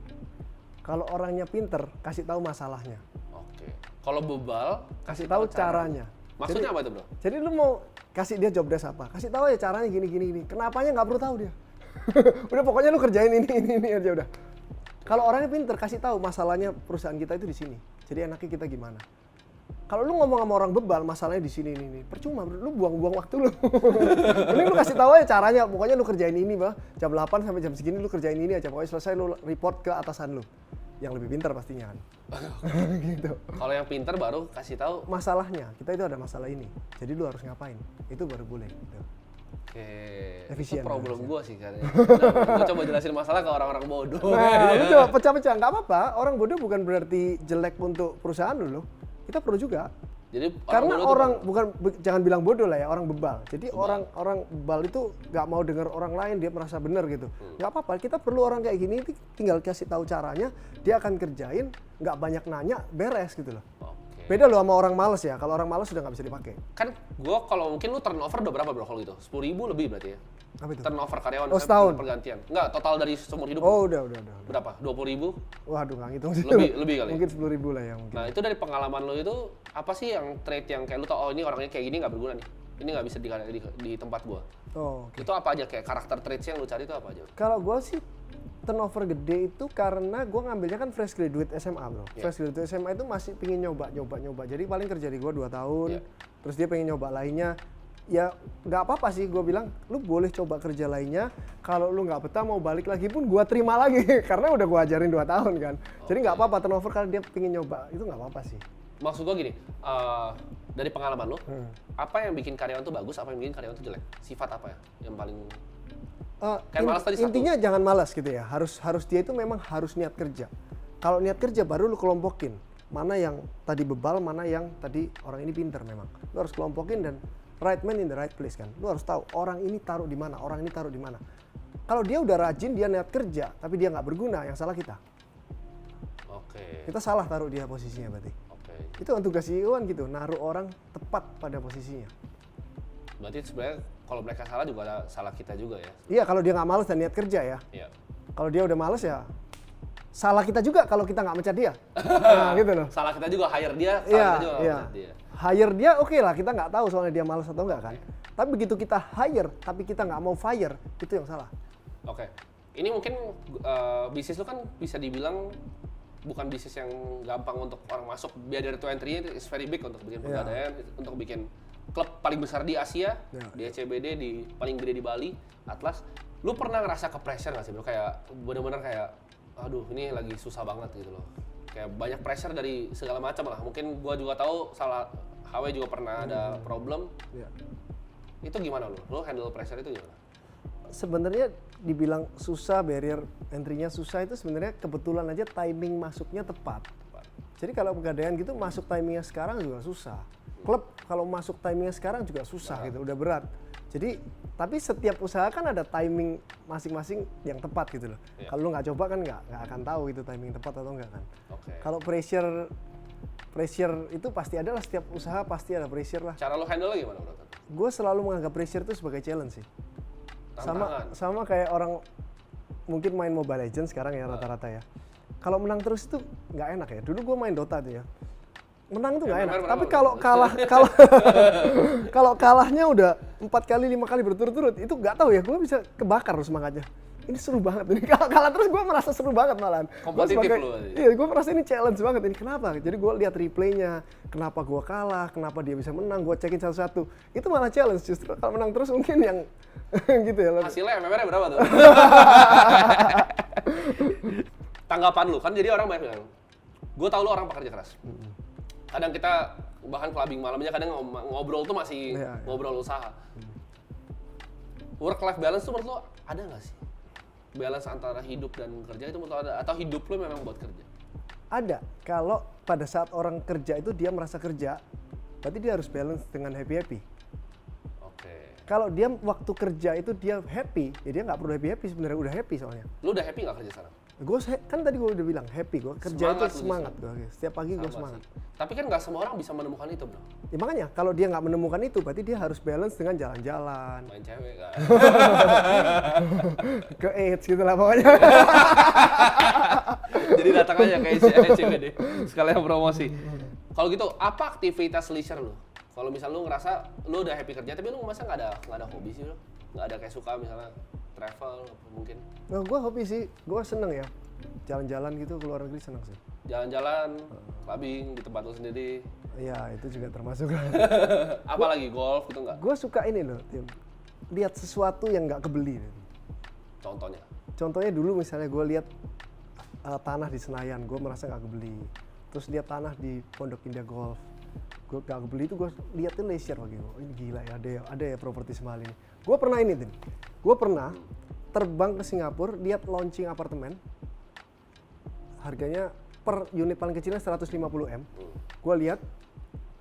Kalau orangnya pinter, kasih tahu masalahnya. Oke. Kalau bebal, kasih tahu caranya. Maksudnya apa itu bro? Jadi lu mau kasih dia job desk apa? Kasih tahu ya caranya gini. Kenapanya nggak perlu tahu dia. Udah pokoknya lu kerjain ini aja udah. Kalau orangnya pinter, kasih tahu masalahnya perusahaan kita itu di sini. Jadi enaknya kita gimana. Kalau lu ngomong sama orang bebal, masalahnya di sini nih, percuma, bro. Lu buang-buang waktu lu. Mending lu kasih tahu aja caranya, pokoknya lu kerjain ini, bah. Jam 8 sampai jam segini lu kerjain ini aja, pokoknya selesai lu report ke atasan lu. Yang lebih pintar pastinya kan. Gitu. Kalau yang pintar baru kasih tahu. Masalahnya, kita itu ada masalah ini. Jadi lu harus ngapain? Itu baru boleh gitu. Oke, Efisien, itu problem efisien. gue sih kayaknya. Gue coba jelasin masalah ke orang-orang bodoh. Nah, lu coba pecah-pecah, nggak apa-apa. Orang bodoh bukan berarti jelek untuk perusahaan lu loh. Kita perlu juga. Jadi Karena bodoh tuh orang jangan bilang bodoh lah ya, orang bebal. Jadi orang bebal itu nggak mau dengar orang lain, dia merasa benar gitu. Nggak apa-apa, kita perlu orang kayak gini, tinggal kasih tahu caranya, dia akan kerjain, nggak banyak nanya, beres gitu loh. Oke. Beda loh sama orang males ya, kalau orang males sudah nggak bisa dipakai. Kan gue kalau mungkin lu turnover udah berapa bro kalau gitu? 10.000 lebih berarti ya? Apa itu? Turnover karyawan Oh, setahun? pergantian. Enggak, total dari seumur hidup. Oh udah. Berapa? 20.000? Waduh nggak ngitung sih. Lebih kali. Mungkin 10.000 lah ya mungkin. Nah itu dari pengalaman lo itu apa sih yang trait yang kayak lu tau, oh ini orangnya kayak gini nggak berguna nih, ini nggak bisa di tempat gua. Oh, oke. Itu apa aja kayak karakter traits yang lu cari itu apa aja? Kalau gue sih turnover gede itu karena gue ngambilnya kan fresh graduate SMA bro. Yeah. Fresh graduate SMA itu masih pingin nyoba. Jadi paling kerja di gue 2 tahun, Yeah. terus dia pengen nyoba lainnya. Ya nggak apa-apa sih, gue bilang lu boleh coba kerja lainnya. Kalau lu nggak betah mau balik lagi pun gue terima lagi karena udah gue ajarin 2 tahun kan. Jadi nggak apa-apa turnover kalau dia pengen nyoba, itu nggak apa-apa sih. Maksud gua gini, dari pengalaman lo, apa yang bikin karyawan tuh bagus, apa yang bikin karyawan tuh jelek? Sifat apa ya yang paling Kan malas tadi satu. Intinya jangan malas gitu ya. Harus dia itu memang harus niat kerja. Kalau niat kerja baru lu kelompokin. Mana yang tadi bebal, mana yang tadi orang ini pinter memang. Lu harus kelompokin dan right man in the right place kan. Lu harus tahu orang ini taruh di mana, orang ini taruh di mana. Kalau dia udah rajin, dia niat kerja, tapi dia nggak berguna, yang salah kita. Oke. Kita salah taruh dia posisinya berarti. Oke. Itu untuk tugas CEO kan gitu, naruh orang tepat pada posisinya. Berarti sebenarnya kalau mereka salah juga ada salah kita juga ya? Iya, kalau dia nggak males dan niat kerja ya. Iya. Kalau dia udah males ya, salah kita juga kalau kita nggak mecat dia. Nah, gitu loh. Salah kita juga hire dia, salah Iya, kita juga nggak iya. benar dia. Hire dia oke lah, kita nggak tahu soalnya dia malas atau enggak kan. Tapi begitu kita hire, tapi kita nggak mau fire, itu yang salah. Oke. Ini mungkin bisnis lu kan bisa dibilang bukan bisnis yang gampang untuk orang masuk. Barrier to entry itu is very big untuk bikin pegadaian, untuk bikin klub paling besar di Asia, di ECBD, di paling gede di Bali, Atlas. Lu pernah ngerasa ke pressure nggak sih bro? Kayak bener-bener kayak, aduh ini lagi susah banget gitu loh. Kayak banyak pressure dari segala macam lah. Mungkin gua juga tahu HW juga pernah ada problem. Ya. Itu gimana lu? Lu handle pressure itu gimana? Sebenarnya dibilang susah, barrier entry-nya susah itu sebenarnya kebetulan aja timing masuknya tepat. Jadi kalau pegadaian gitu masuk timingnya sekarang juga susah. Klub kalau masuk timingnya sekarang juga susah gitu, udah berat. Jadi tapi setiap usaha kan ada timing masing-masing yang tepat gitu loh. Iya. Kalau lu nggak coba kan nggak akan tahu itu timing tepat atau enggak kan. Oke. Kalau pressure itu pasti ada lah, setiap usaha pasti ada pressure lah. Cara lu handle gimana bro? Gue selalu menganggap pressure itu sebagai challenge sih. Tantangan. Sama kayak orang mungkin main Mobile Legends sekarang ya rata-rata ya. Kalau menang terus itu nggak enak ya. Dulu gue main Dota tuh ya. Menang tuh nggak enak. Tapi kalau kalau kalahnya udah 4 kali 5 kali berturut-turut itu nggak tahu ya. Gue bisa kebakar semangatnya. Ini seru banget ini. Kalah terus gue merasa seru banget malahan. Kompetitif lu. Iya, gue merasa ini challenge banget ini. Kenapa? Jadi gue lihat replaynya. Kenapa gue kalah? Kenapa dia bisa menang? Gue cekin satu-satu. Itu malah challenge justru. Kalau menang terus mungkin yang gitu ya. Hasilnya MMR-nya berapa tuh? Tanggapan lu kan jadi orang banyak bilang, gue tau lu orang pekerja keras. Kadang kita bahkan clubbing malamnya kadang ngobrol tuh masih ngobrol usaha. Work life balance tuh menurut lu ada nggak sih? Balance antara hidup dan kerja itu menurut lu ada? Atau hidup lu memang buat kerja? Ada. Kalau pada saat orang kerja itu dia merasa kerja, berarti dia harus balance dengan happy-happy. Oke. Kalau dia waktu kerja itu dia happy, ya dia nggak perlu happy-happy sebenarnya, udah happy soalnya. Lu udah happy nggak kerja sekarang? Gue kan tadi gue udah bilang happy, gue kerja Semangat itu lu semangat gue. Setiap pagi gue Sama semangat. sih. Tapi kan nggak semua orang bisa menemukan itu bro. Ya makanya kalau dia nggak menemukan itu, berarti dia harus balance dengan jalan-jalan, Main cewek kan. ke AIDS gitu lah pokoknya. Jadi datang aja ke ECBD sekalian promosi. Kalau gitu apa aktivitas leisure lu? Kalau misal lu ngerasa lu udah happy kerja tapi lu masa nggak ada hobi sih lu? Nggak ada kayak suka misalnya travel mungkin? Nah, gue hobi sih, gue seneng ya. Jalan-jalan gitu ke luar negeri seneng sih. Jalan-jalan, clubbing di tempat lu sendiri. Iya, itu juga termasuk. Apalagi golf gitu nggak? Gue suka ini loh, Tim. Lihat sesuatu yang nggak kebeli. Contohnya? Contohnya dulu misalnya gue lihat tanah di Senayan, gue merasa nggak kebeli. Terus lihat tanah di Pondok Indah Golf, gue nggak kebeli itu, gue lihatnya leisure lagi. Oh, ini gila ya, ada ya properti semahal ini. Gue pernah ini, Tim. Gue pernah terbang ke Singapura, lihat launching apartemen. Harganya per unit paling kecilnya 150 M. Gue lihat,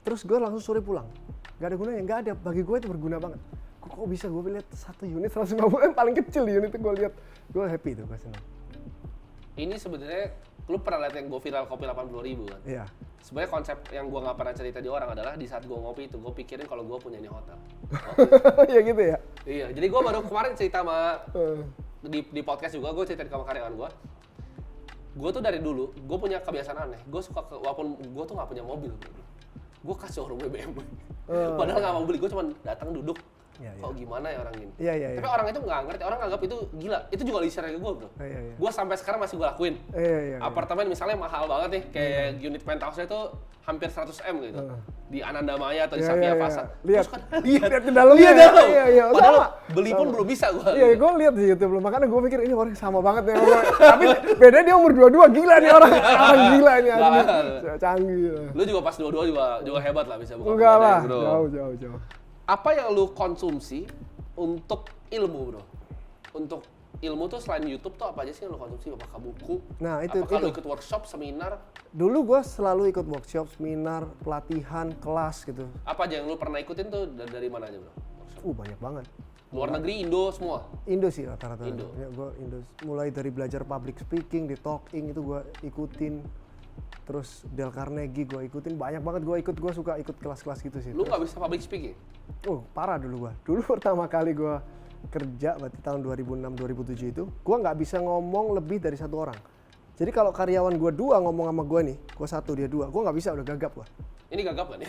terus gue langsung sore pulang. Gak ada gunanya, nggak ada. Bagi gue itu berguna banget. Kok bisa gue lihat satu unit 150 M paling kecil di unit itu gue lihat. Gue happy tuh, gue senang. Ini sebenarnya lu pernah lihat yang gue viral kopi 80.000 kan? Iya. Sebenarnya konsep yang gue nggak pernah cerita di orang adalah di saat gue ngopi itu gue pikirin kalau gue punya ini hotel. Ya gitu ya. Iya, jadi gue baru kemarin cerita sama di podcast juga, gue cerita sama karyawan gue. Gue tuh dari dulu, gue punya kebiasaan aneh. Gue suka, walaupun gue tuh nggak punya mobil, gue kasih showroom BMW. Padahal nggak mau beli, gue cuma datang duduk. Iya, iya. Kok gimana ya orang ini? Iya, iya, Tapi iya. orang itu nggak ngerti, orang anggap itu gila. Itu juga leisure ke gue, bro. Iya, iya. Gue sampai sekarang masih gue lakuin. Iya, iya. Apartemen misalnya mahal banget nih, kayak unit penthouse-nya itu hampir 100 M gitu. Di Ananda Maya atau di Iya, Savia iya, Plaza. iya. Lihat. Terus kan, lihat ke dalamnya. Lihat dalam. Iya, iya. Padahal Sama. beli pun belum bisa gue. Iya, gue lihat di YouTube belum. Makanya gue pikir ini orang sama banget ya. Tapi bedanya dia umur 22, gila nih orang. Orang gila nih asli. Canggih. Lu juga pas 22 juga hebat lah bisa buka Enggak lah, bro. jauh. Apa yang lu konsumsi untuk ilmu, bro? Untuk ilmu tuh selain YouTube tuh apa aja sih yang lu konsumsi? Apakah buku? Nah, itu. Apakah lu ikut workshop, seminar? Dulu gue selalu ikut workshop, seminar, pelatihan, kelas gitu. Apa aja yang lu pernah ikutin tuh dari mana aja, bro? Workshop. Banyak banget. Luar negeri, Indo, semua? Indo sih rata-rata. Indo. Ya, gue Indo. Mulai dari belajar public speaking, di talking itu gue ikutin. Terus Dale Carnegie gue ikutin, banyak banget gue suka ikut kelas-kelas gitu sih. Lu nggak bisa public speaking? Parah dulu gue. Dulu pertama kali gue kerja, berarti tahun 2006-2007 itu, gue nggak bisa ngomong lebih dari satu orang. Jadi kalau karyawan gue dua ngomong sama gue nih, gue satu dia dua, gue nggak bisa, udah gagap gue. Ini gagap kan?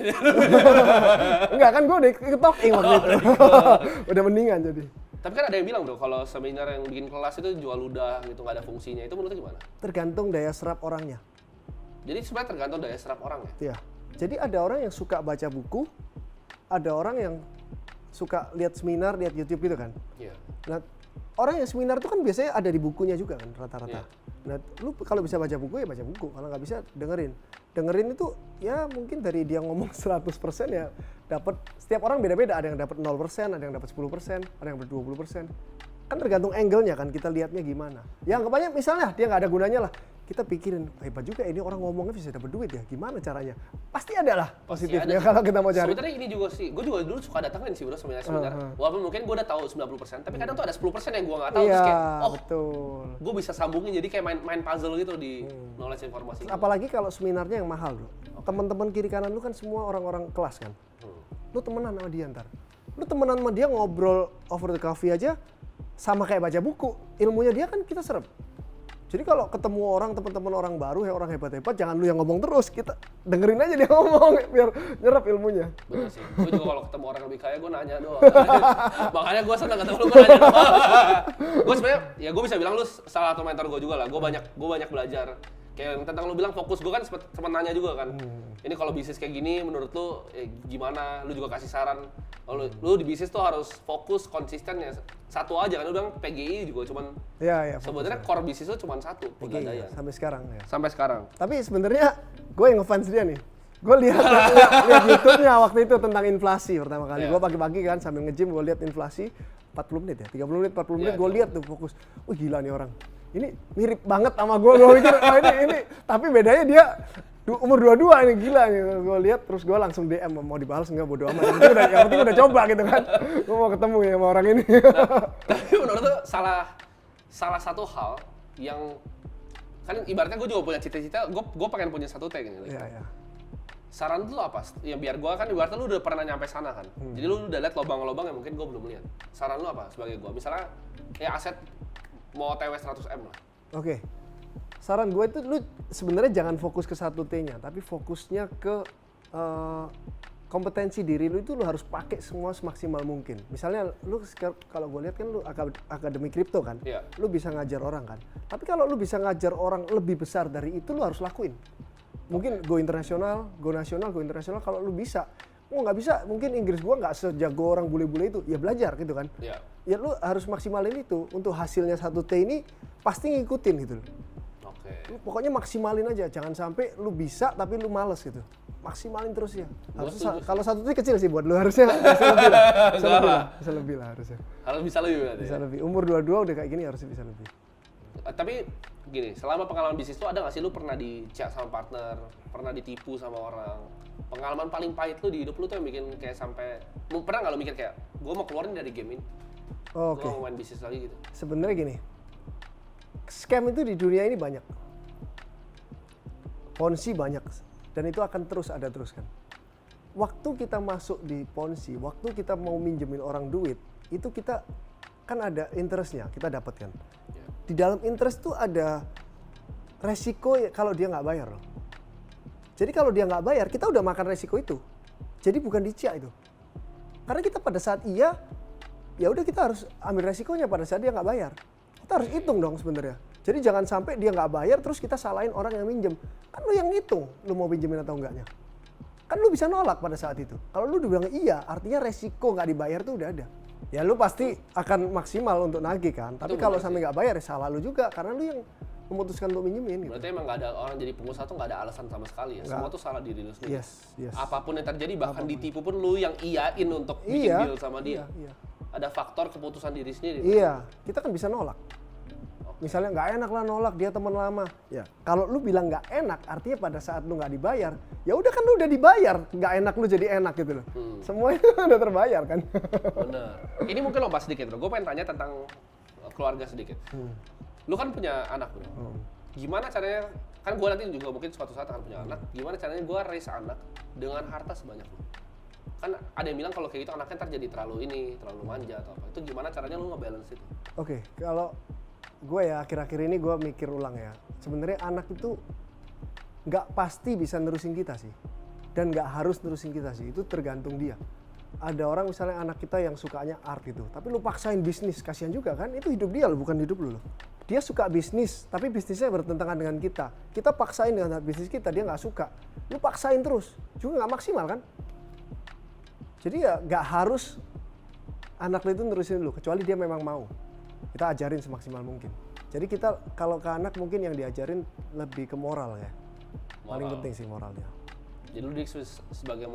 Enggak kan, gue udah ikut talking waktu itu. Udah mendingan jadi. Tapi kan ada yang bilang, bro, kalau seminar yang bikin kelas itu jual ludah gitu, nggak ada fungsinya. Itu menurut lu gimana? Tergantung daya serap orangnya. Jadi sebenarnya tergantung daya serap orang ya? Iya. Jadi ada orang yang suka baca buku, ada orang yang suka lihat seminar, lihat YouTube gitu kan. Iya. Nah, orang yang seminar itu kan biasanya ada di bukunya juga kan rata-rata. Iya. Nah, lu kalau bisa baca buku ya baca buku, kalau nggak bisa dengerin. Dengerin itu ya mungkin dari dia ngomong 100% ya dapat, setiap orang beda-beda, ada yang dapat 0%, ada yang dapat 10%, ada yang dapat 20%. Kan tergantung angle-nya kan, kita lihatnya gimana. Ya kebanyakan misalnya dia nggak ada gunanya lah, kita pikirin hebat juga ini orang ngomongnya bisa dapat duit ya, gimana caranya? Pasti ada lah positifnya kalau kita mau cari. Sebenarnya ini juga sih, gue juga dulu suka datangin sih bro seminar-seminar. Walaupun mungkin gue udah tahu 90%, tapi kadang tuh ada 10% yang gue nggak tahu. Iya, Terus kayak, oh betul. gue bisa sambungin jadi kayak main puzzle gitu di knowledge informasi. Apalagi kalau seminarnya yang mahal bro. Teman-teman kiri kanan lu kan semua orang-orang kelas kan. Lu temenan sama dia ntar. Lu temenan sama dia ngobrol over the coffee aja, sama kayak baca buku. Ilmunya dia kan kita serap. Jadi kalau ketemu orang, teman-teman orang baru, ya orang hebat-hebat, jangan lu yang ngomong terus, kita dengerin aja dia ngomong biar nyerap ilmunya. Bener sih, gue juga kalau ketemu orang lebih kaya gue nanya doang. Makanya gue senang ketemu lu, gue nanya doang. Gue sebenarnya, ya gue bisa bilang lu salah satu mentor gue juga lah. Gue banyak belajar. Kayak tentang lu bilang fokus, gue kan sempet nanya juga kan. Ini kalau bisnis kayak gini menurut lu gimana? Lu juga kasih saran. Kalau lu di bisnis tuh harus fokus, konsisten ya. Satu aja kan, lu bilang PGI juga cuman. Iya. Sebenarnya core bisnis lu cuma satu, Pegadaian. Sampai sekarang ya. Sampai sekarang. Tapi sebenarnya gue yang ngefans dia nih. Gue lihat YouTube-nya waktu itu tentang inflasi pertama kali. Yeah. Gue pagi-pagi kan sambil nge-gym gue lihat inflasi 40 menit ya, 30 menit, 40 menit gue lihat tuh fokus. Gila nih orang. Ini mirip banget sama gue pikir ini. Tapi bedanya dia umur 22 ini, gila nih. Gue lihat terus gue langsung DM, mau dibalas enggak bodo amat. Yang penting udah coba gitu kan. Gue mau ketemu ya sama orang ini. Tapi menurut tuh salah satu hal yang kan ibaratnya gue juga punya cita-cita, gue pengen punya 1T gitu. Iya. Saran lu apa? Ya biar gue kan ibaratnya lu udah pernah nyampe sana kan. Jadi lu udah lihat lobang-lobang yang mungkin gue belum lihat. Saran lu apa sebagai gue? Misalnya ya aset mau TW 100M lah. Oke. Saran gue itu lu sebenarnya jangan fokus ke 1T-nya, tapi fokusnya ke kompetensi diri lu itu lu harus pakai semua semaksimal mungkin. Misalnya lu kalau gue lihat kan lu akademi kripto kan, Iya. lu bisa ngajar orang kan. Tapi kalau lu bisa ngajar orang lebih besar dari itu lu harus lakuin. Mungkin go internasional, go nasional, go internasional kalau lu bisa. Oh nggak bisa, mungkin Inggris gua nggak sejago orang bule-bule itu, ya belajar gitu kan. Iya. Ya lu harus maksimalin itu, untuk hasilnya 1T ini pasti ngikutin gitu. Oke. Lu pokoknya maksimalin aja, jangan sampai lu bisa tapi lu males gitu. Maksimalin terus ya. Harusnya kalau 1T kecil sih buat lu, harusnya bisa lebih lah. Bisa lebih lah harusnya. Harus bisa lebih berarti. Bisa Ya? lebih. Umur 22 udah kayak gini harusnya bisa lebih. Tapi gini, selama pengalaman bisnis tuh ada nggak sih lu pernah dicek sama partner, pernah ditipu sama orang? Pengalaman paling pahit lu di hidup lu tuh yang bikin kayak sampai, pernah nggak lu mikir kayak, gue mau keluarin dari game ini, Oh, gue oke. mau main bisnis lagi gitu? Sebenarnya gini, scam itu di dunia ini banyak, ponzi banyak, dan itu akan terus ada terus kan. Waktu kita masuk di ponzi, waktu kita mau minjemin orang duit, itu kita kan ada interestnya, kita dapatkan. Ya. Di dalam interest tuh ada resiko kalau dia nggak bayar loh. Jadi kalau dia nggak bayar, kita udah makan resiko itu. Jadi bukan dicek itu. Karena kita pada saat iya, ya udah kita harus ambil resikonya pada saat dia nggak bayar. Kita harus hitung dong sebenarnya. Jadi jangan sampai dia nggak bayar terus kita salahin orang yang minjem. Kan lu yang ngitung, lu mau pinjemin atau enggaknya. Kan lu bisa nolak pada saat itu. Kalau lu udah bilang iya, artinya resiko nggak dibayar tuh udah ada. Ya lu pasti akan maksimal untuk nagih kan. Tapi Itu kalau benar sampai nggak bayar ya salah lu juga karena lu yang memutuskan untuk minjemin gitu. Berarti emang nggak ada orang jadi pengusaha tuh nggak ada alasan sama sekali ya? Nggak. Semua tuh salah diri lu sendiri. Yes. Apapun yang terjadi, bahkan ditipu pun lu yang iyain untuk bikin Iya. deal sama dia. Iya. Ada faktor keputusan diri sendiri. Iya, kita kan bisa nolak. Misalnya nggak enak lah nolak, dia teman lama. Ya, kalau lu bilang nggak enak, artinya pada saat lu nggak dibayar, ya udah kan lu udah dibayar, nggak enak lu jadi enak gitu loh. Semuanya udah terbayar kan. Bener. Ini mungkin lompat sedikit bro. Gue pengen tanya tentang keluarga sedikit. Lu kan punya anak bro. Gimana caranya? Kan gue nanti juga mungkin suatu saat akan punya anak. Gimana caranya gue raise anak dengan harta sebanyak lu? Kan ada yang bilang kalau kayak gitu anaknya ntar jadi terlalu manja atau apa. Itu gimana caranya lu nge-balance itu? Oke, kalau gue ya akhir-akhir ini gue mikir ulang ya. Sebenarnya anak itu nggak pasti bisa nerusin kita sih. Dan nggak harus nerusin kita sih, itu tergantung dia. Ada orang misalnya anak kita yang sukanya art gitu, tapi lu paksain bisnis, kasihan juga kan? Itu hidup dia loh, bukan hidup lu loh. Dia suka bisnis, tapi bisnisnya bertentangan dengan kita. Kita paksain dengan bisnis kita, dia nggak suka. Lu paksain terus, juga nggak maksimal kan? Jadi ya nggak harus anak lu itu nerusin lu, kecuali dia memang mau. Kita ajarin semaksimal mungkin. Jadi kita kalau ke anak mungkin yang diajarin lebih ke moral ya. Paling Moral. penting sih moralnya. Jadi lu sebagai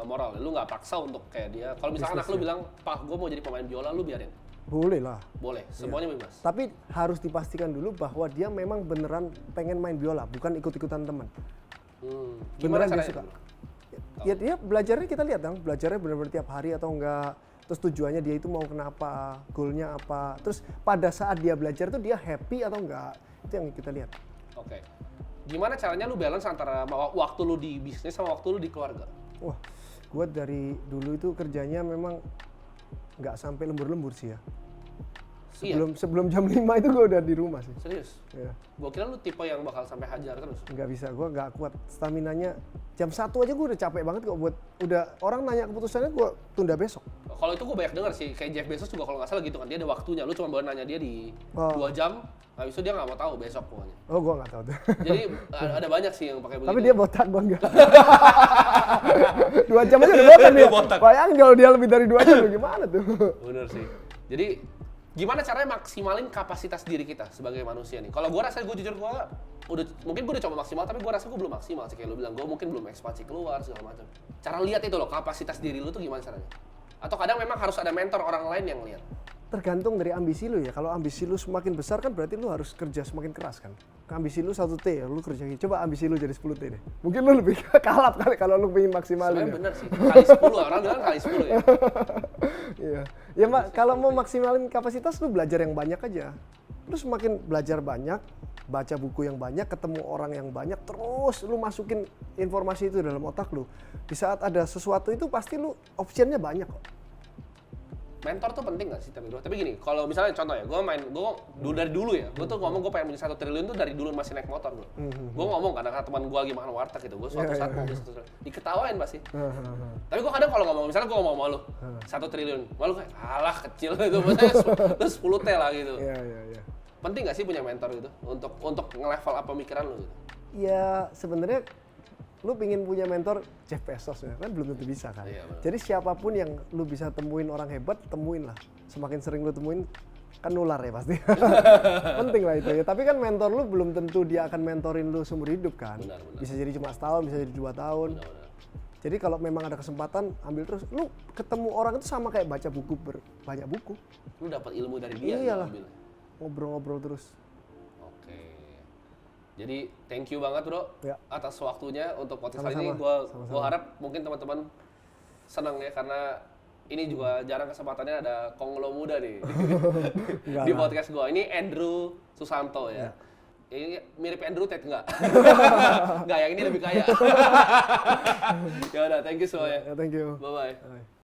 moral, lu nggak paksa untuk kayak dia. Kalau misalkan anak lu bilang, "Pak, gue mau jadi pemain biola," lu biarin. Boleh lah. Boleh, semuanya bebas. Tapi harus dipastikan dulu bahwa dia memang beneran pengen main biola, bukan ikut-ikutan teman. Gimana Beneran dia caranya? suka. Ya dia belajarnya kita lihat dong, belajarnya benar-benar tiap hari atau enggak. Terus tujuannya dia itu mau kenapa, goalnya apa. Terus pada saat dia belajar tuh dia happy atau enggak. Itu yang kita lihat. Oke. Gimana caranya lu balance antara waktu lu di bisnis sama waktu lu di keluarga? Wah, gue dari dulu itu kerjanya memang nggak sampai lembur-lembur sih ya. Sebelum jam 5 itu gue udah di rumah sih. Serius? Ya, Gua kira lu tipe yang bakal sampai hajar terus. nggak bisa, gue nggak kuat. Staminanya jam 1 aja gue udah capek banget kok buat udah orang nanya keputusannya gue tunda besok. Kalau itu gue banyak denger sih, kayak Jeff Bezos juga kalau nggak salah gitu kan, dia ada waktunya. Lu cuma boleh nanya dia di 2 jam, habis itu dia nggak mau tahu besok pokoknya. Oh, gue nggak tahu tuh. Jadi ada banyak sih yang pakai begitu. Tapi dia botak, gue enggak. 2 jam aja udah botak dia. Botak. Bayangin kalau dia lebih dari 2 jam gimana tuh. Bener sih. Jadi gimana caranya maksimalin kapasitas diri kita sebagai manusia nih? Kalau gue rasa, gue jujur mungkin gue udah coba maksimal, tapi gue rasa gue belum maksimal sih. Kayak lu bilang, gue mungkin belum ekspansi keluar segala macam. Cara lihat itu loh, kapasitas diri lu tuh gimana caranya? Atau kadang memang harus ada mentor orang lain yang lihat? Tergantung dari ambisi lu ya. Kalau ambisi lu semakin besar kan berarti lu harus kerja semakin keras kan. Ambisi lu 1T ya, lu kerja. Coba ambisi lu jadi 10T deh. Mungkin lu lebih kalap kali kalau lu pengen maksimalin. Sebenarnya bener sih, kali 10, orang bilang kali 10 ya. Iya. Ya kalau mau maksimalin kapasitas lu belajar yang banyak aja. Lu semakin belajar banyak, baca buku yang banyak, ketemu orang yang banyak, terus lu masukin informasi itu dalam otak lu. Di saat ada sesuatu itu pasti lu optionnya banyak kok. Mentor tuh penting gak sih tapi bro? Tapi gini, kalau misalnya contoh ya, gue dari dulu ya, gue tuh ngomong gue pengen punya 1 triliun tuh dari dulu masih naik motor bro. Gue ngomong kadang teman gue lagi makan warteg gitu, gue suatu saat mau beli 1 triliun, diketawain pasti. Tapi gue kadang kalau ngomong, misalnya gue ngomong sama lu, 1 triliun, malu kayak, alah kecil itu, maksudnya lu 10 T lah gitu. Iya. Penting gak sih punya mentor gitu, untuk nge-level up pemikiran lu gitu? Ya sebenarnya lu pingin punya mentor Jeff Bezos ya kan belum tentu bisa kan. Iya, benar. Jadi siapapun yang lu bisa temuin orang hebat, temuin lah. Semakin sering lu temuin kan nular ya pasti. Penting lah itu ya. Tapi kan mentor lu belum tentu dia akan mentorin lu seumur hidup kan. Benar, benar. Bisa jadi cuma setahun, bisa jadi 2 tahun. Benar-benar. Jadi kalau memang ada kesempatan ambil terus. Lu ketemu orang itu sama kayak baca buku banyak buku. Lu dapat ilmu dari dia. Iyalah. lu ambil. Ngobrol-ngobrol terus. Oke. Jadi thank you banget bro Ya. atas waktunya untuk podcast kali ini. Sama-sama. Gua harap mungkin teman-teman senang ya karena ini juga jarang kesempatannya ada Konglo muda nih Enggak di lah. podcast gua. Ini Andrew Susanto ya. Ini mirip Andrew Tate enggak? Enggak, yang ini lebih kaya. Ya udah, thank you semuanya. Ya, thank you. Bye bye. Bye.